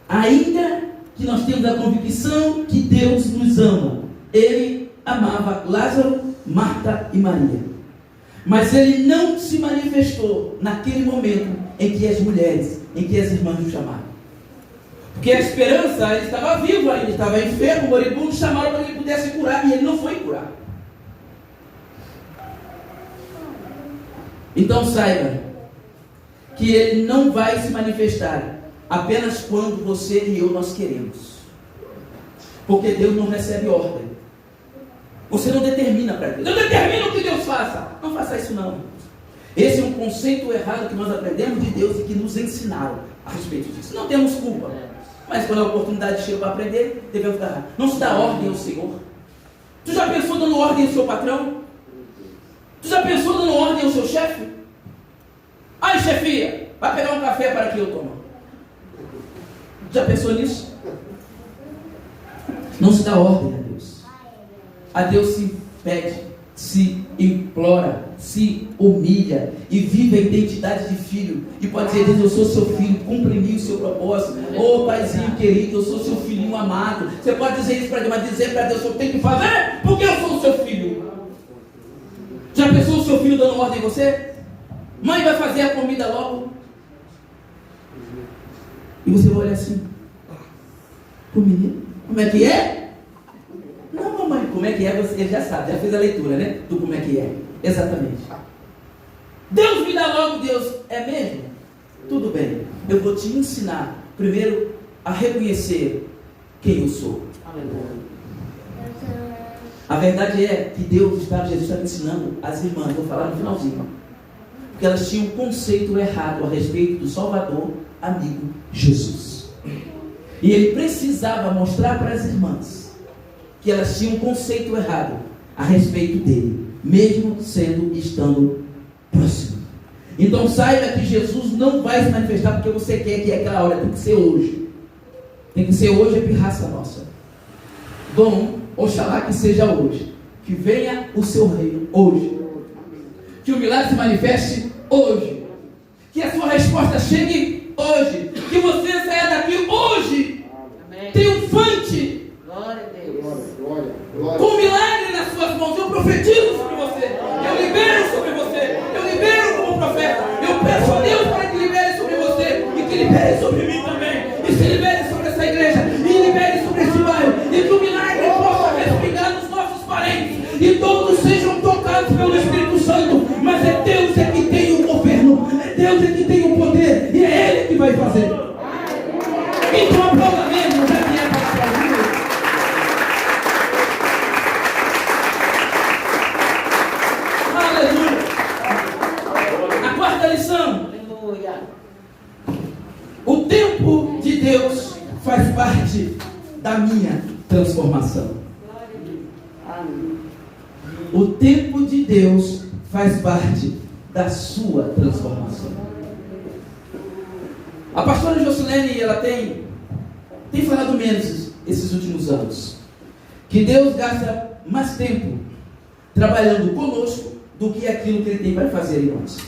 Speaker 6: Ainda que nós temos a convicção que Deus nos ama, Ele amava Lázaro, Marta e Maria. Mas Ele não se manifestou naquele momento em que as mulheres, em que as irmãs o chamaram. Porque a esperança, ele estava vivo ainda, estava enfermo, moribundo, chamaram para que ele pudesse curar, e ele não foi curar. Então saiba que Ele não vai se manifestar apenas quando você e eu nós queremos. Porque Deus não recebe ordem. Você não determina para Deus. Eu determino o que Deus faça. Não faça isso não. Esse é um conceito errado que nós aprendemos de Deus e que nos ensinaram a respeito disso. Não temos culpa. Mas quando a oportunidade chega para aprender, devemos dar. Não se dá ordem ao Senhor. Tu já pensou dando ordem ao seu patrão? Tu já pensou dando ordem ao seu chefe? Ai, chefia, vai pegar um café para que eu tome. Já pensou nisso? Não se dá ordem a Deus. A Deus se pede, se implora, se humilha e vive a identidade de filho. E pode dizer: Deus, eu sou seu filho, cumpre em mim o seu propósito. Ô paizinho querido, eu sou seu filhinho amado. Você pode dizer isso para Deus, mas dizer para Deus: eu tenho que fazer porque eu sou o seu filho. Já pensou o seu filho dando ordem a você? Mãe, vai fazer a comida logo. E você vai olhar assim: o menino, como é que é? Não, mamãe, como é que é? Ele já sabe, já fez a leitura, né? Do como é que é. Exatamente. Deus me dá logo, Deus. É mesmo? Tudo bem. Eu vou te ensinar, primeiro, a reconhecer quem eu sou. A verdade é que Jesus estava ensinando as irmãs, vou falar no finalzinho, porque elas tinham um conceito errado a respeito do Salvador, amigo Jesus. E ele precisava mostrar para as irmãs que elas tinham um conceito errado a respeito dele, mesmo estando próximo. Então saiba que Jesus não vai se manifestar porque você quer que é aquela hora, tem que ser hoje. Tem que ser hoje, é pirraça nossa. Bom, oxalá que seja hoje. Que venha o seu reino hoje. Que o milagre se manifeste hoje. Que a sua resposta chegue hoje. Que você saia daqui hoje. Amém. Triunfante. Glória a Deus. Com milagre nas suas mãos. Eu profetizo sobre você. Eu libero sobre você. Eu libero como profeta. Eu peço a Deus para que libere sobre você. E que libere sobre mim também. E se libere sobre essa igreja. E libere sobre esse bairro. E que o milagre possa respingar nos nossos parentes. E todos sejam tocados pelo Espírito Santo. Mas é Deus é que tem o governo. É Deus é que tem o poder. E é Ele que vai fazer. Então aplauda mesmo. Já que é para aplaudir. Aleluia. A quarta lição. Aleluia. O tempo de Deus faz parte da minha transformação. O tempo de Deus faz parte da sua transformação. A pastora Josilene, ela tem falado menos esses últimos anos, que Deus gasta mais tempo trabalhando conosco do que aquilo que Ele tem para fazer em nós.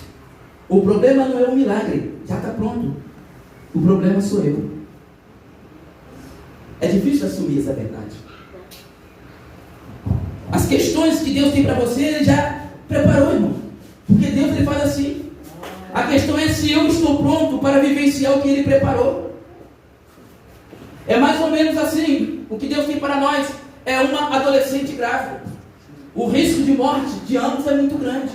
Speaker 6: O problema não é o milagre, já está pronto. O problema sou eu. É difícil assumir essa verdade. As questões que Deus tem para você, Ele já preparou, irmão. Porque Deus, Ele faz assim. A questão é se eu estou pronto para vivenciar o que Ele preparou. É mais ou menos assim. O que Deus tem para nós é uma adolescente grávida. O risco de morte de ambos é muito grande.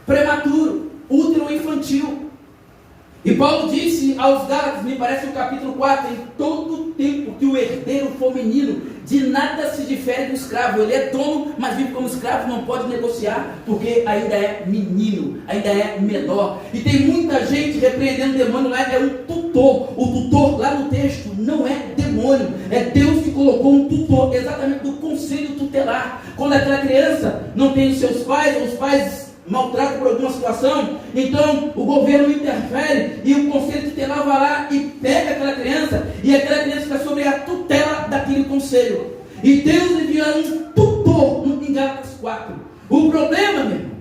Speaker 6: Prematuro, útero infantil. E Paulo disse aos Gálatas, me parece no capítulo 4, em todo tempo que o herdeiro for menino, de nada se difere do escravo. Ele é dono, mas vive como escravo, não pode negociar, porque ainda é menino, ainda é menor. E tem muita gente repreendendo o demônio lá, é um tutor. O tutor lá no texto não é demônio, é Deus que colocou um tutor, exatamente do conselho tutelar. Quando aquela criança não tem os seus pais, ou os pais maltrato por alguma situação, então o governo interfere e o conselho tutelar vai lá e pega aquela criança, e aquela criança fica sobre a tutela daquele conselho. E Deus envia um tutor em Gálatas 4. O problema, meu irmão,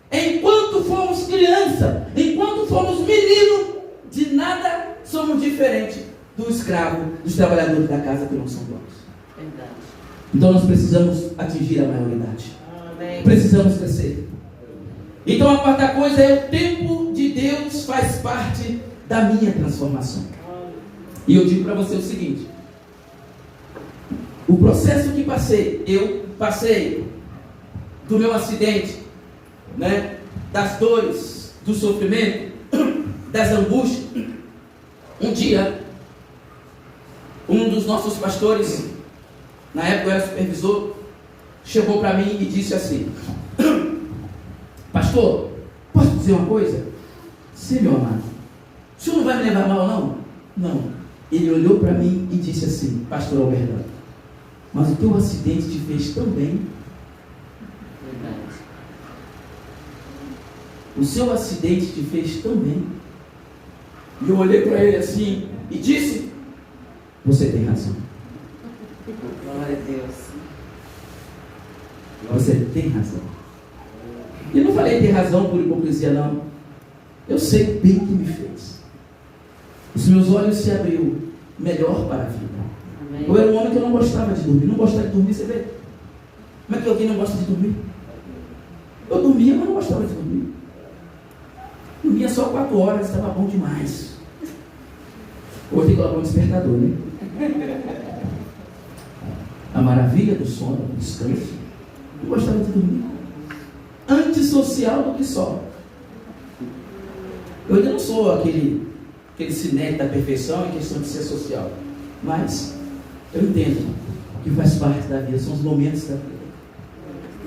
Speaker 6: é enquanto fomos criança, enquanto fomos menino, de nada somos diferentes do escravo, dos trabalhadores da casa que não são donos. Então nós precisamos atingir a maioridade. Precisamos crescer. Então a quarta coisa é o tempo de Deus faz parte da minha transformação. E eu digo para você o seguinte: o processo que eu passei do meu acidente, né, das dores, do sofrimento, das angústias. Um dia, um dos nossos pastores, na época eu era supervisor, chegou para mim e disse assim: pastor, posso dizer uma coisa? Sim, meu amado. O senhor não vai me levar mal, não? Não. Ele olhou para mim e disse assim: pastor Alberto, mas o teu acidente te fez tão bem. o seu acidente te fez tão bem. E eu olhei para ele assim e disse: você tem razão.
Speaker 2: Glória a Deus.
Speaker 6: Você tem razão. E eu não falei ter razão por hipocrisia, não. Eu sei o bem que me fez. Os meus olhos se abriu melhor para a vida.
Speaker 2: Amém.
Speaker 6: Eu era um homem que eu não gostava de dormir. Não gostava de dormir, você vê? Como é que alguém não gosta de dormir? Eu dormia, mas não gostava de dormir. Dormia só 4 horas, estava bom demais. Hoje tem que colocar um despertador, né? A maravilha do sono, do descanso. Não gostava de dormir. Antissocial do que só. Eu ainda não sou aquele cinete da perfeição em questão de ser social. Mas eu entendo que faz parte da vida, são os momentos da vida.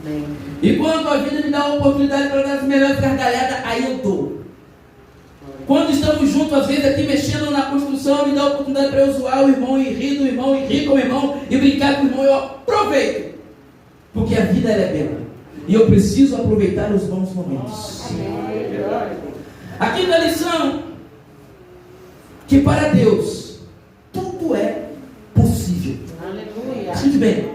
Speaker 2: Amém.
Speaker 6: E quando a vida me dá a oportunidade para dar as melhores gargalhadas, aí eu dou. Quando estamos juntos, às vezes aqui mexendo na construção, me dá a oportunidade para eu zoar o irmão e rir do irmão, e rir com o irmão, e brincar com o irmão, eu aproveito. Porque a vida ela é bela. E eu preciso aproveitar os bons momentos. A quinta lição, que para Deus tudo é possível.
Speaker 2: Aleluia.
Speaker 6: Escute bem,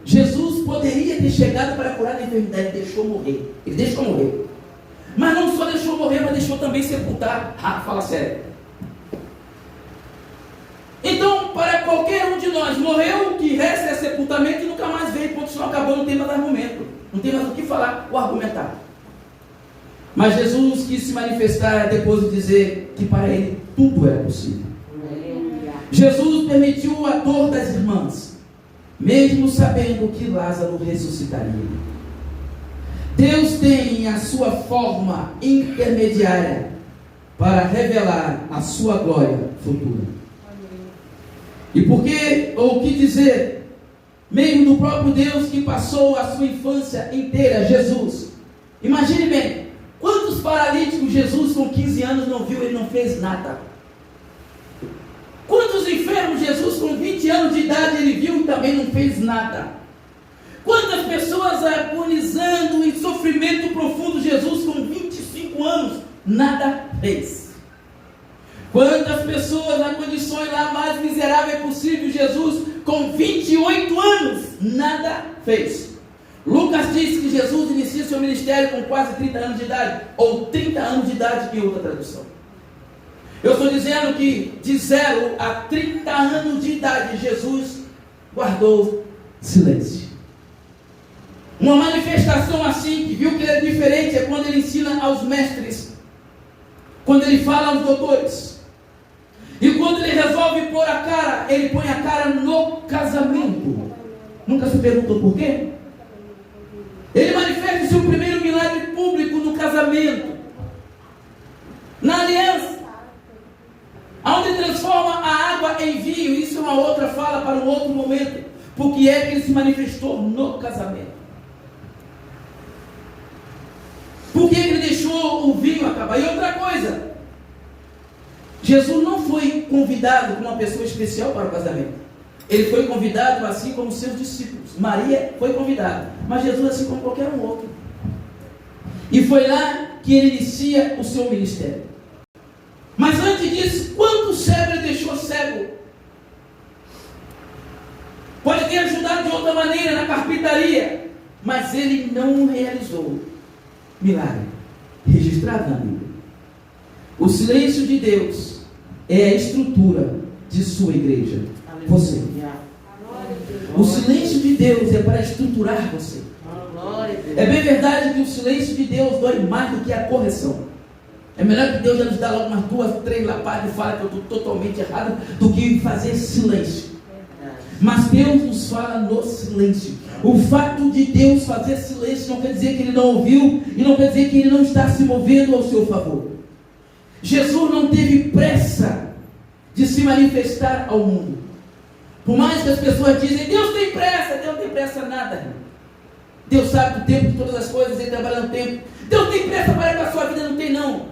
Speaker 6: Jesus poderia ter chegado para curar a enfermidade, ele deixou morrer. Ele deixou morrer. Mas não só deixou morrer, mas deixou também sepultar. Fala sério. Então, para qualquer um de nós, morreu, o que resta é sepultamento e nunca mais veio. Ponto, senão acabou, não tem mais argumento. Não tem mais o que falar ou argumentar. Mas Jesus quis se manifestar depois de dizer que para ele tudo era possível. Jesus permitiu a dor das irmãs, mesmo sabendo que Lázaro ressuscitaria. Deus tem a sua forma intermediária para revelar a sua glória futura. E por que, ou o que dizer, mesmo do próprio Deus que passou a sua infância inteira, Jesus. Imagine bem, quantos paralíticos Jesus com 15 anos não viu, ele não fez nada. Quantos enfermos Jesus com 20 anos de idade ele viu e também não fez nada. Quantas pessoas agonizando em sofrimento profundo, Jesus com 25 anos, nada fez. Quantas pessoas na condições lá mais miserável possível, Jesus com 28 anos, nada fez. Lucas diz que Jesus inicia seu ministério com quase 30 anos de idade, ou 30 anos de idade em outra tradução. Eu estou dizendo que de 0 a 30 anos de idade, Jesus guardou silêncio. Uma manifestação assim, que viu que ele é diferente, é quando ele ensina aos mestres, quando ele fala aos doutores, e quando ele resolve pôr a cara, ele põe a cara no casamento. Nunca se perguntou por quê? Ele manifesta o seu primeiro milagre público no casamento, na aliança, onde transforma a água em vinho. Isso é uma outra fala para um outro momento, porque é que ele se manifestou no casamento. Por que ele deixou o vinho acabar? E outra coisa, Jesus não foi convidado como uma pessoa especial para o casamento. Ele foi convidado assim como seus discípulos. Maria foi convidada, mas Jesus assim como qualquer um outro. E foi lá que ele inicia o seu ministério. Mas antes disso, quanto cego ele deixou cego? Pode ter ajudado de outra maneira na carpintaria, mas ele não realizou milagre registrado na Bíblia. O silêncio de Deus é a estrutura de sua igreja. Você. O silêncio de Deus é para estruturar você. É bem verdade que o silêncio de Deus dói mais do que a correção. É melhor que Deus já nos dá logo umas 2, 3 lapadas e fala que eu estou totalmente errado, do que fazer silêncio. Mas Deus nos fala no silêncio. O fato de Deus fazer silêncio não quer dizer que Ele não ouviu, e não quer dizer que Ele não está se movendo ao seu favor. Jesus não teve pressa de se manifestar ao mundo. Por mais que as pessoas dizem, Deus tem não tem pressa nada. Deus sabe do tempo de todas as coisas, Ele trabalha no tempo. Deus tem pressa para que a sua vida não tem não.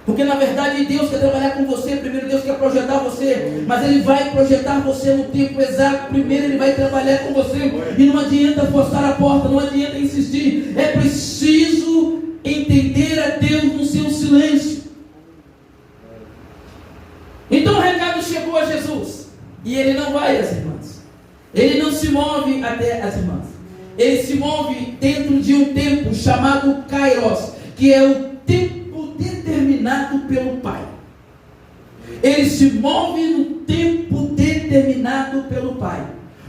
Speaker 6: Porque na verdade Deus quer trabalhar com você. Primeiro Deus quer projetar você, mas Ele vai projetar você no tempo exato. Primeiro Ele vai trabalhar com você. E não adianta forçar a porta, não adianta insistir. É preciso entender não chegou a Jesus. E ele não vai às irmãs. Ele não se move até as irmãs. Ele se move dentro de um tempo chamado Kairos, que é o tempo determinado pelo Pai. Ele se move no tempo determinado pelo Pai.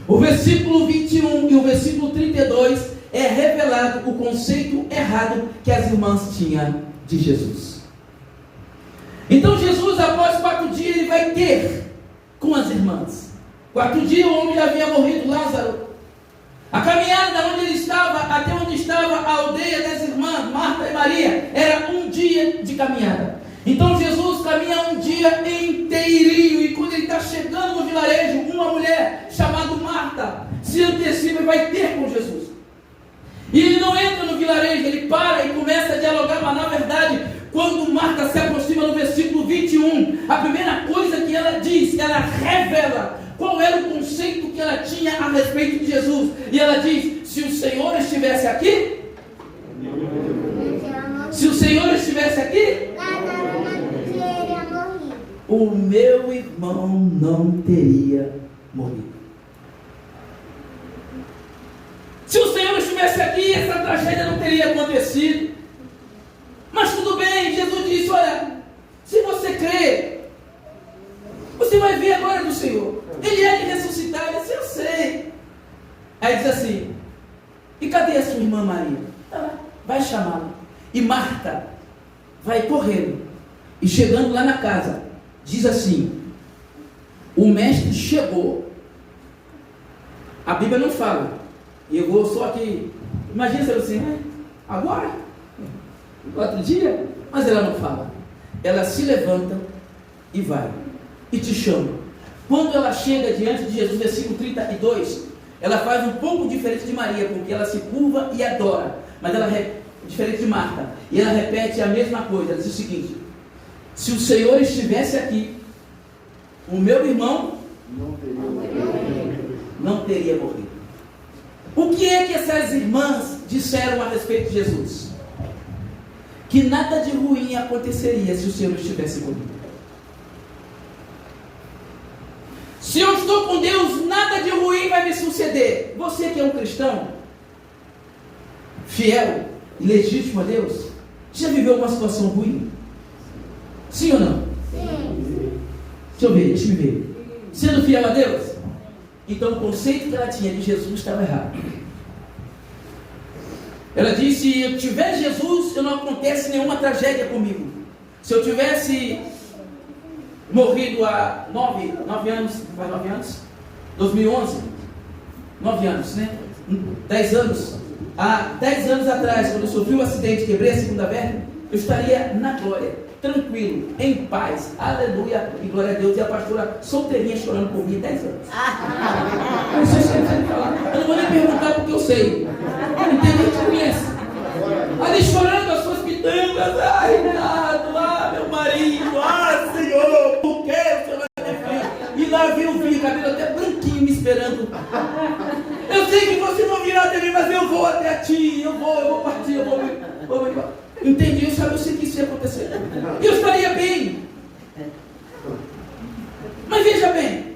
Speaker 6: O versículo 21 e o versículo 32 é revelado o conceito errado que as irmãs tinham de Jesus. Então Jesus, após 4 dias, ele vai ter com as irmãs. 4 dias o homem já havia morrido, Lázaro. A caminhada de onde ele estava até onde estava a aldeia das irmãs, Marta e Maria, era um dia de caminhada. Então Jesus caminha um dia inteirinho, e quando ele está chegando no vilarejo, uma mulher chamada Marta se antecipa e vai ter com Jesus. E ele não entra no vilarejo, ele para e começa a dialogar, mas na verdade, quando Marta se aproxima no versículo 21, a primeira coisa que ela diz, ela revela qual era o conceito que ela tinha a respeito de Jesus. E ela diz: se o Senhor estivesse aqui, o meu irmão não teria morrido. Se o Senhor estivesse aqui, essa tragédia não teria acontecido. Mas tudo bem, Jesus disse: olha, se você crê, você vai ver a glória do Senhor. Ele é de ressuscitar. Ele disse: eu sei. Aí diz assim: e cadê a sua irmã Maria? Vai chamá-la. E Marta vai correndo, e chegando lá na casa, diz assim: o mestre chegou. A Bíblia não fala, e eu vou só aqui, imagina se eu assim, agora? 4 dias? Mas ela não fala. Ela se levanta e vai, e te chama. Quando ela chega diante de Jesus, versículo 32, ela faz um pouco diferente de Maria, porque ela se curva e adora. Mas ela diferente de Marta, e ela repete a mesma coisa. Ela diz o seguinte: se o Senhor estivesse aqui, o meu irmão não teria morrido. O que é que essas irmãs disseram a respeito de Jesus? Que nada de ruim aconteceria se o Senhor estivesse comigo. Se eu estou com Deus, nada de ruim vai me suceder. Você que é um cristão fiel e legítimo a Deus, já viveu uma situação ruim? Sim ou não? Sim. Deixa eu ver. Sendo fiel a Deus? Então o conceito que ela tinha de Jesus estava errado. Ela disse: se eu tiver Jesus, não acontece nenhuma tragédia comigo. Se eu tivesse morrido há 9 anos, faz 9 anos? 2011? 9 anos, né? 10 anos. Há 10 anos atrás, quando eu sofri um acidente, quebrei a segunda vértebra, eu estaria na glória, tranquilo, em paz, aleluia, e glória a Deus. E a pastora solteirinha chorando por mim 10 anos. Não sei se você precisa falar. Eu não vou nem perguntar porque eu sei. Entende? Te conhece. Ali chorando as suas pitangas. Ai, Renato, meu marido, Senhor, por que o Senhor vai ter filho? E lá vi o filho, cabelo até branquinho me esperando. Eu sei que você não virá até mim, mas eu vou até ti, eu vou partir, eu vou. Entendi, eu sei que isso ia acontecer. E eu estaria bem. Mas veja bem,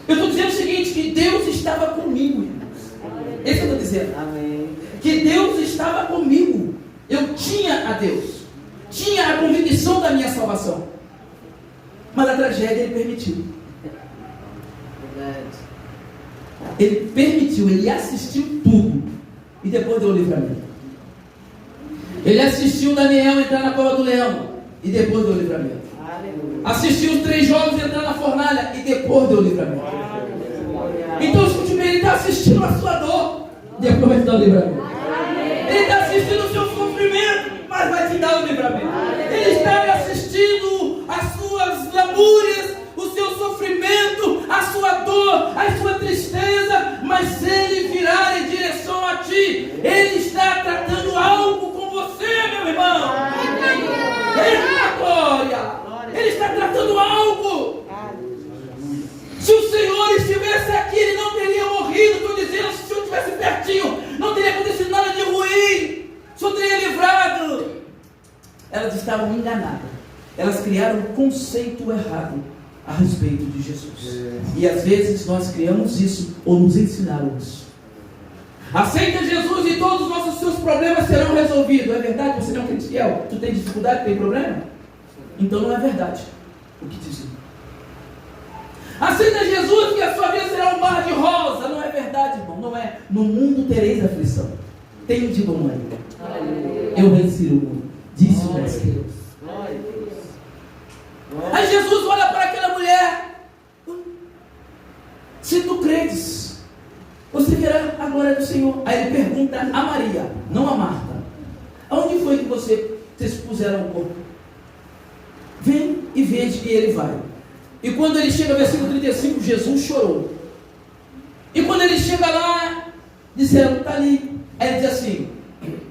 Speaker 6: eu estou dizendo o seguinte: que Deus estava comigo, irmãos. Isso eu estou dizendo. Amém. Que Deus estava comigo. Eu tinha a Deus, tinha a convicção da minha salvação. Mas a tragédia Ele permitiu. Ele permitiu, Ele assistiu tudo. E depois deu o livramento. Ele assistiu Daniel entrar na cova do leão. E depois deu o livramento. Assistiu os 3 jovens entrar na fornalha. E depois deu o livramento. Então escute bem, Ele está assistindo a sua dor. Depois vai te dar o livramento. Ele está assistindo o seu sofrimento, mas vai te dar o livramento. Ele está assistindo as suas lamúrias, o seu sofrimento, a sua dor, a sua tristeza, mas se Ele virar em direção a ti, Ele está tratando algo com você, meu irmão. Eita glória! Ele está tratando algo. Se o Senhor estivesse aqui, Ele não teria morrido. Estou dizendo, se o Senhor estivesse pertinho, não teria acontecido nada de ruim. O Senhor teria livrado. Elas estavam enganadas. Elas criaram um conceito errado a respeito de Jesus. E às vezes nós criamos isso ou nos ensinaram isso. Aceita Jesus e todos os seus problemas serão resolvidos. É verdade? Você não é um crente fiel? Tu tem dificuldade, tem problema? Então não é verdade o que dizem. Aceita Jesus que a sua vida será um mar de rosa. Não é verdade, irmão. Não é. No mundo tereis aflição. Tenho de bom ânimo. Eu venci o mundo. Disse o Mestre. Aí Jesus olha para aquela mulher. Se tu credes, você verá a glória do Senhor. Aí ele pergunta a Maria, não a Marta: aonde foi que vocês puseram o corpo? Vem e vede. E ele vai. E quando ele chega ao versículo 35, Jesus chorou. E quando ele chega lá, disseram: está ali. Aí ele diz assim: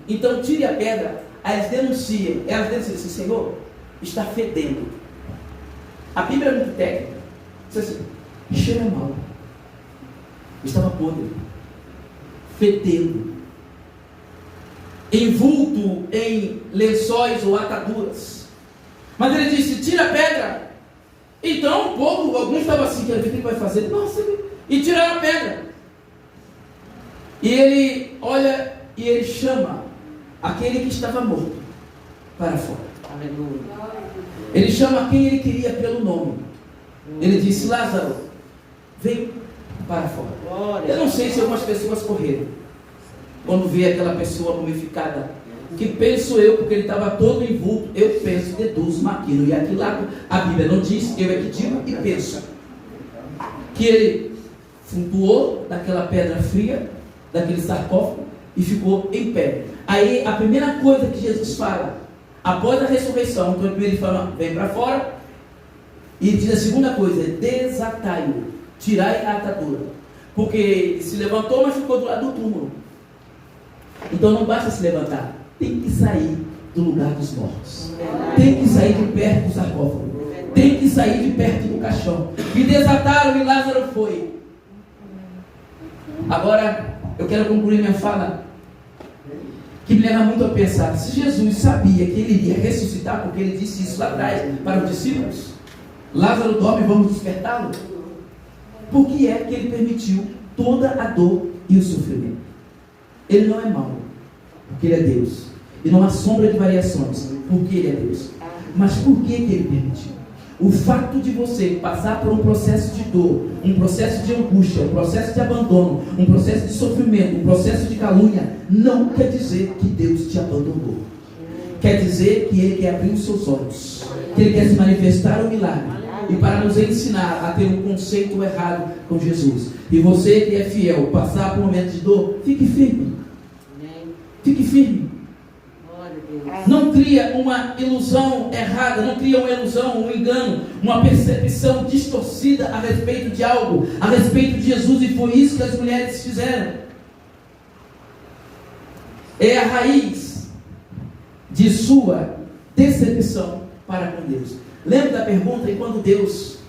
Speaker 6: então tire a pedra. Aí eles denunciam assim: Senhor, está fedendo. A Bíblia é muito técnica. Diz assim: cheira mal. Estava podre, fedendo, envolto em lençóis ou ataduras. Mas ele disse: tira a pedra. Então o povo, alguns estavam assim: o que ele vai fazer? Nossa, e tiraram a pedra. E ele olha e ele chama aquele que estava morto para fora. Aleluia. Ele chama quem ele queria pelo nome. Ele disse: Lázaro, vem para fora. Eu não sei se algumas pessoas correram quando vê aquela pessoa mumificada, que penso eu, porque ele estava todo envolto, eu penso, deduzo, maquino, e aqui lá a Bíblia não diz, eu é que digo e penso, que ele flutuou daquela pedra fria, daquele sarcófago, e ficou em pé. Aí a primeira coisa que Jesus fala, após a ressurreição, então primeiro ele fala: vem para fora, e diz a segunda coisa: desatai-o, tirai a atadura, porque ele se levantou, mas ficou do lado do túmulo. Então não basta se levantar, tem que sair do lugar dos mortos, tem que sair de perto do sarcófago, tem que sair de perto do caixão. E desataram, e Lázaro foi. Agora eu quero concluir minha fala, que me leva muito a pensar: se Jesus sabia que ele iria ressuscitar, porque ele disse isso lá atrás para os discípulos, Lázaro dorme, vamos despertá-lo, por que é que ele permitiu toda a dor e o sofrimento? Ele não é mau, porque ele é Deus, e não há sombra de variações, porque ele é Deus. Mas por que ele permitiu? O fato de você passar por um processo de dor, um processo de angústia, um processo de abandono, um processo de sofrimento, um processo de calúnia, não quer dizer que Deus te abandonou. Quer dizer que Ele quer abrir os seus olhos, que Ele quer se manifestar o milagre, e para nos ensinar a ter um conceito errado com Jesus. E você que é fiel, passar por um momento de dor, fique firme. Fique firme. Não cria uma ilusão errada, não cria uma ilusão, um engano, uma percepção distorcida a respeito de algo, a respeito de Jesus, e foi isso que as mulheres fizeram. É a raiz de sua decepção para com Deus. Lembra da pergunta? E quando Deus,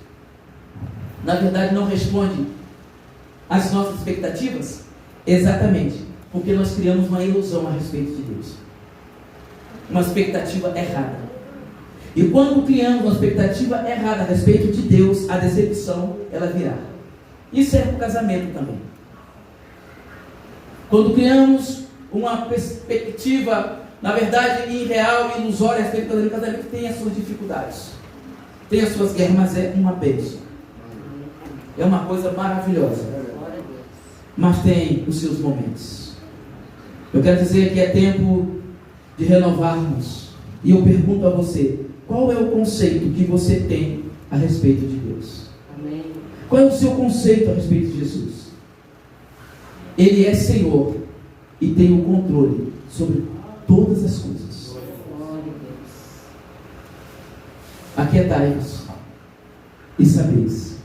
Speaker 6: na verdade, não responde às nossas expectativas? Exatamente, porque nós criamos uma ilusão a respeito de Deus, uma expectativa errada. E quando criamos uma expectativa errada a respeito de Deus, a decepção, ela virá. Isso serve para o casamento também. Quando criamos uma perspectiva, na verdade, irreal e ilusória a respeito do casamento, tem as suas dificuldades, tem as suas guerras, mas é uma bênção. É uma coisa maravilhosa, mas tem os seus momentos. Eu quero dizer que é tempo de renovarmos. E eu pergunto a você: qual é o conceito que você tem a respeito de Deus? Amém. Qual é o seu conceito a respeito de Jesus? Ele é Senhor e tem o controle sobre todas as coisas. Aquietai-vos e sabeis,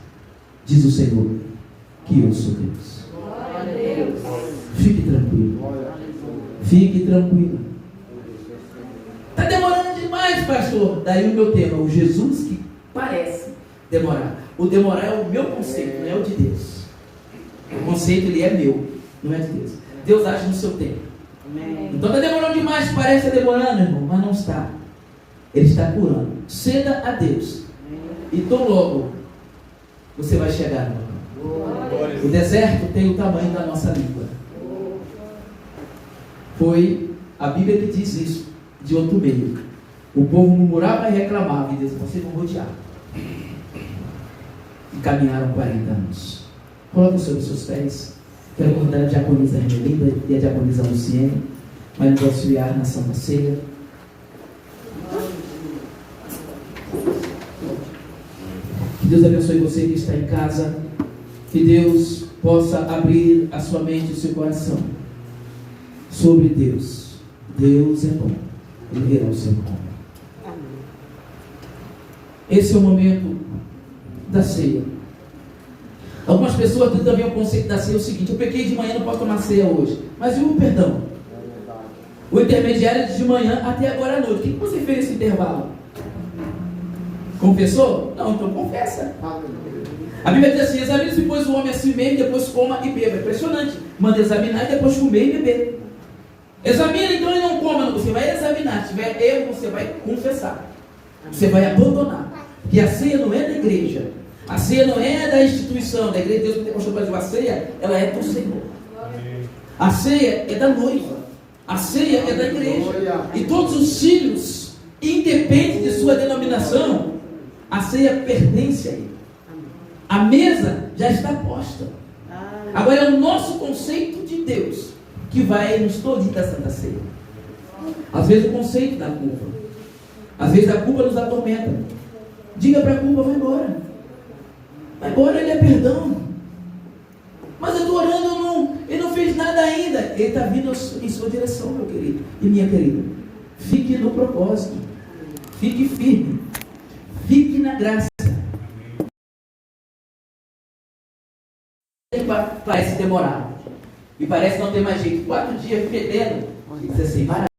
Speaker 6: diz o Senhor, que eu sou Deus. Fique tranquilo. Fique tranquilo. Está demorando demais, pastor. Daí o meu tema: o Jesus que parece demorar. O demorar é o meu conceito, não é o de Deus. O conceito, ele é meu, não é de Deus. Deus age no seu tempo. Amém. Então está demorando demais, parece estar demorando, irmão, mas não está. Ele está curando. Ceda a Deus. Amém. E tão logo você vai chegar no local. O deserto tem o tamanho da nossa língua. Foi a Bíblia que diz isso, de outro meio. O povo murmurava e reclamava, e Deus, vocês vão rodear. E caminharam 40 anos. Coloque sobre os seus pés. Quero convidar a diaconisa Remelinda e a diaconisa Luciene para nos auxiliar na Santa Ceia. Que Deus abençoe você que está em casa. Que Deus possa abrir a sua mente e o seu coração sobre Deus. Deus é bom. Ele verá o seu nome. Esse é o momento da ceia. Algumas pessoas têm também o conceito da ceia, é o seguinte: eu pequei de manhã, não posso tomar ceia hoje. Mas e o perdão? O intermediário de manhã até agora à noite. O que você fez nesse intervalo? Confessou? Não, então confessa. A Bíblia diz assim: examine-se, pois, o homem a si mesmo, depois coma e beba. É impressionante. Manda examinar e depois comer e beber. Examina então e não coma. Você vai examinar. Se tiver erro, você vai confessar. Você vai abandonar. Porque a ceia não é da igreja. A ceia não é da instituição da igreja. Deus mostrou para nós a ceia, ela é do Senhor. A ceia é da noiva. A ceia é da igreja. E todos os filhos, independente de sua denominação, a ceia pertence a ele. A mesa já está posta. Agora é o nosso conceito de Deus que vai nos tolir da Santa Ceia. Às vezes o conceito da culpa. Às vezes a culpa nos atormenta. Diga para a culpa: vai embora. Vai embora, ele é perdão. Mas eu estou orando, ele não fez nada ainda. Ele está vindo em sua direção, meu querido e minha querida. Fique no propósito. Fique firme. Fique na graça. Parece demorar. E parece não ter mais jeito. 4 dias fedendo. E diz assim: maravilha.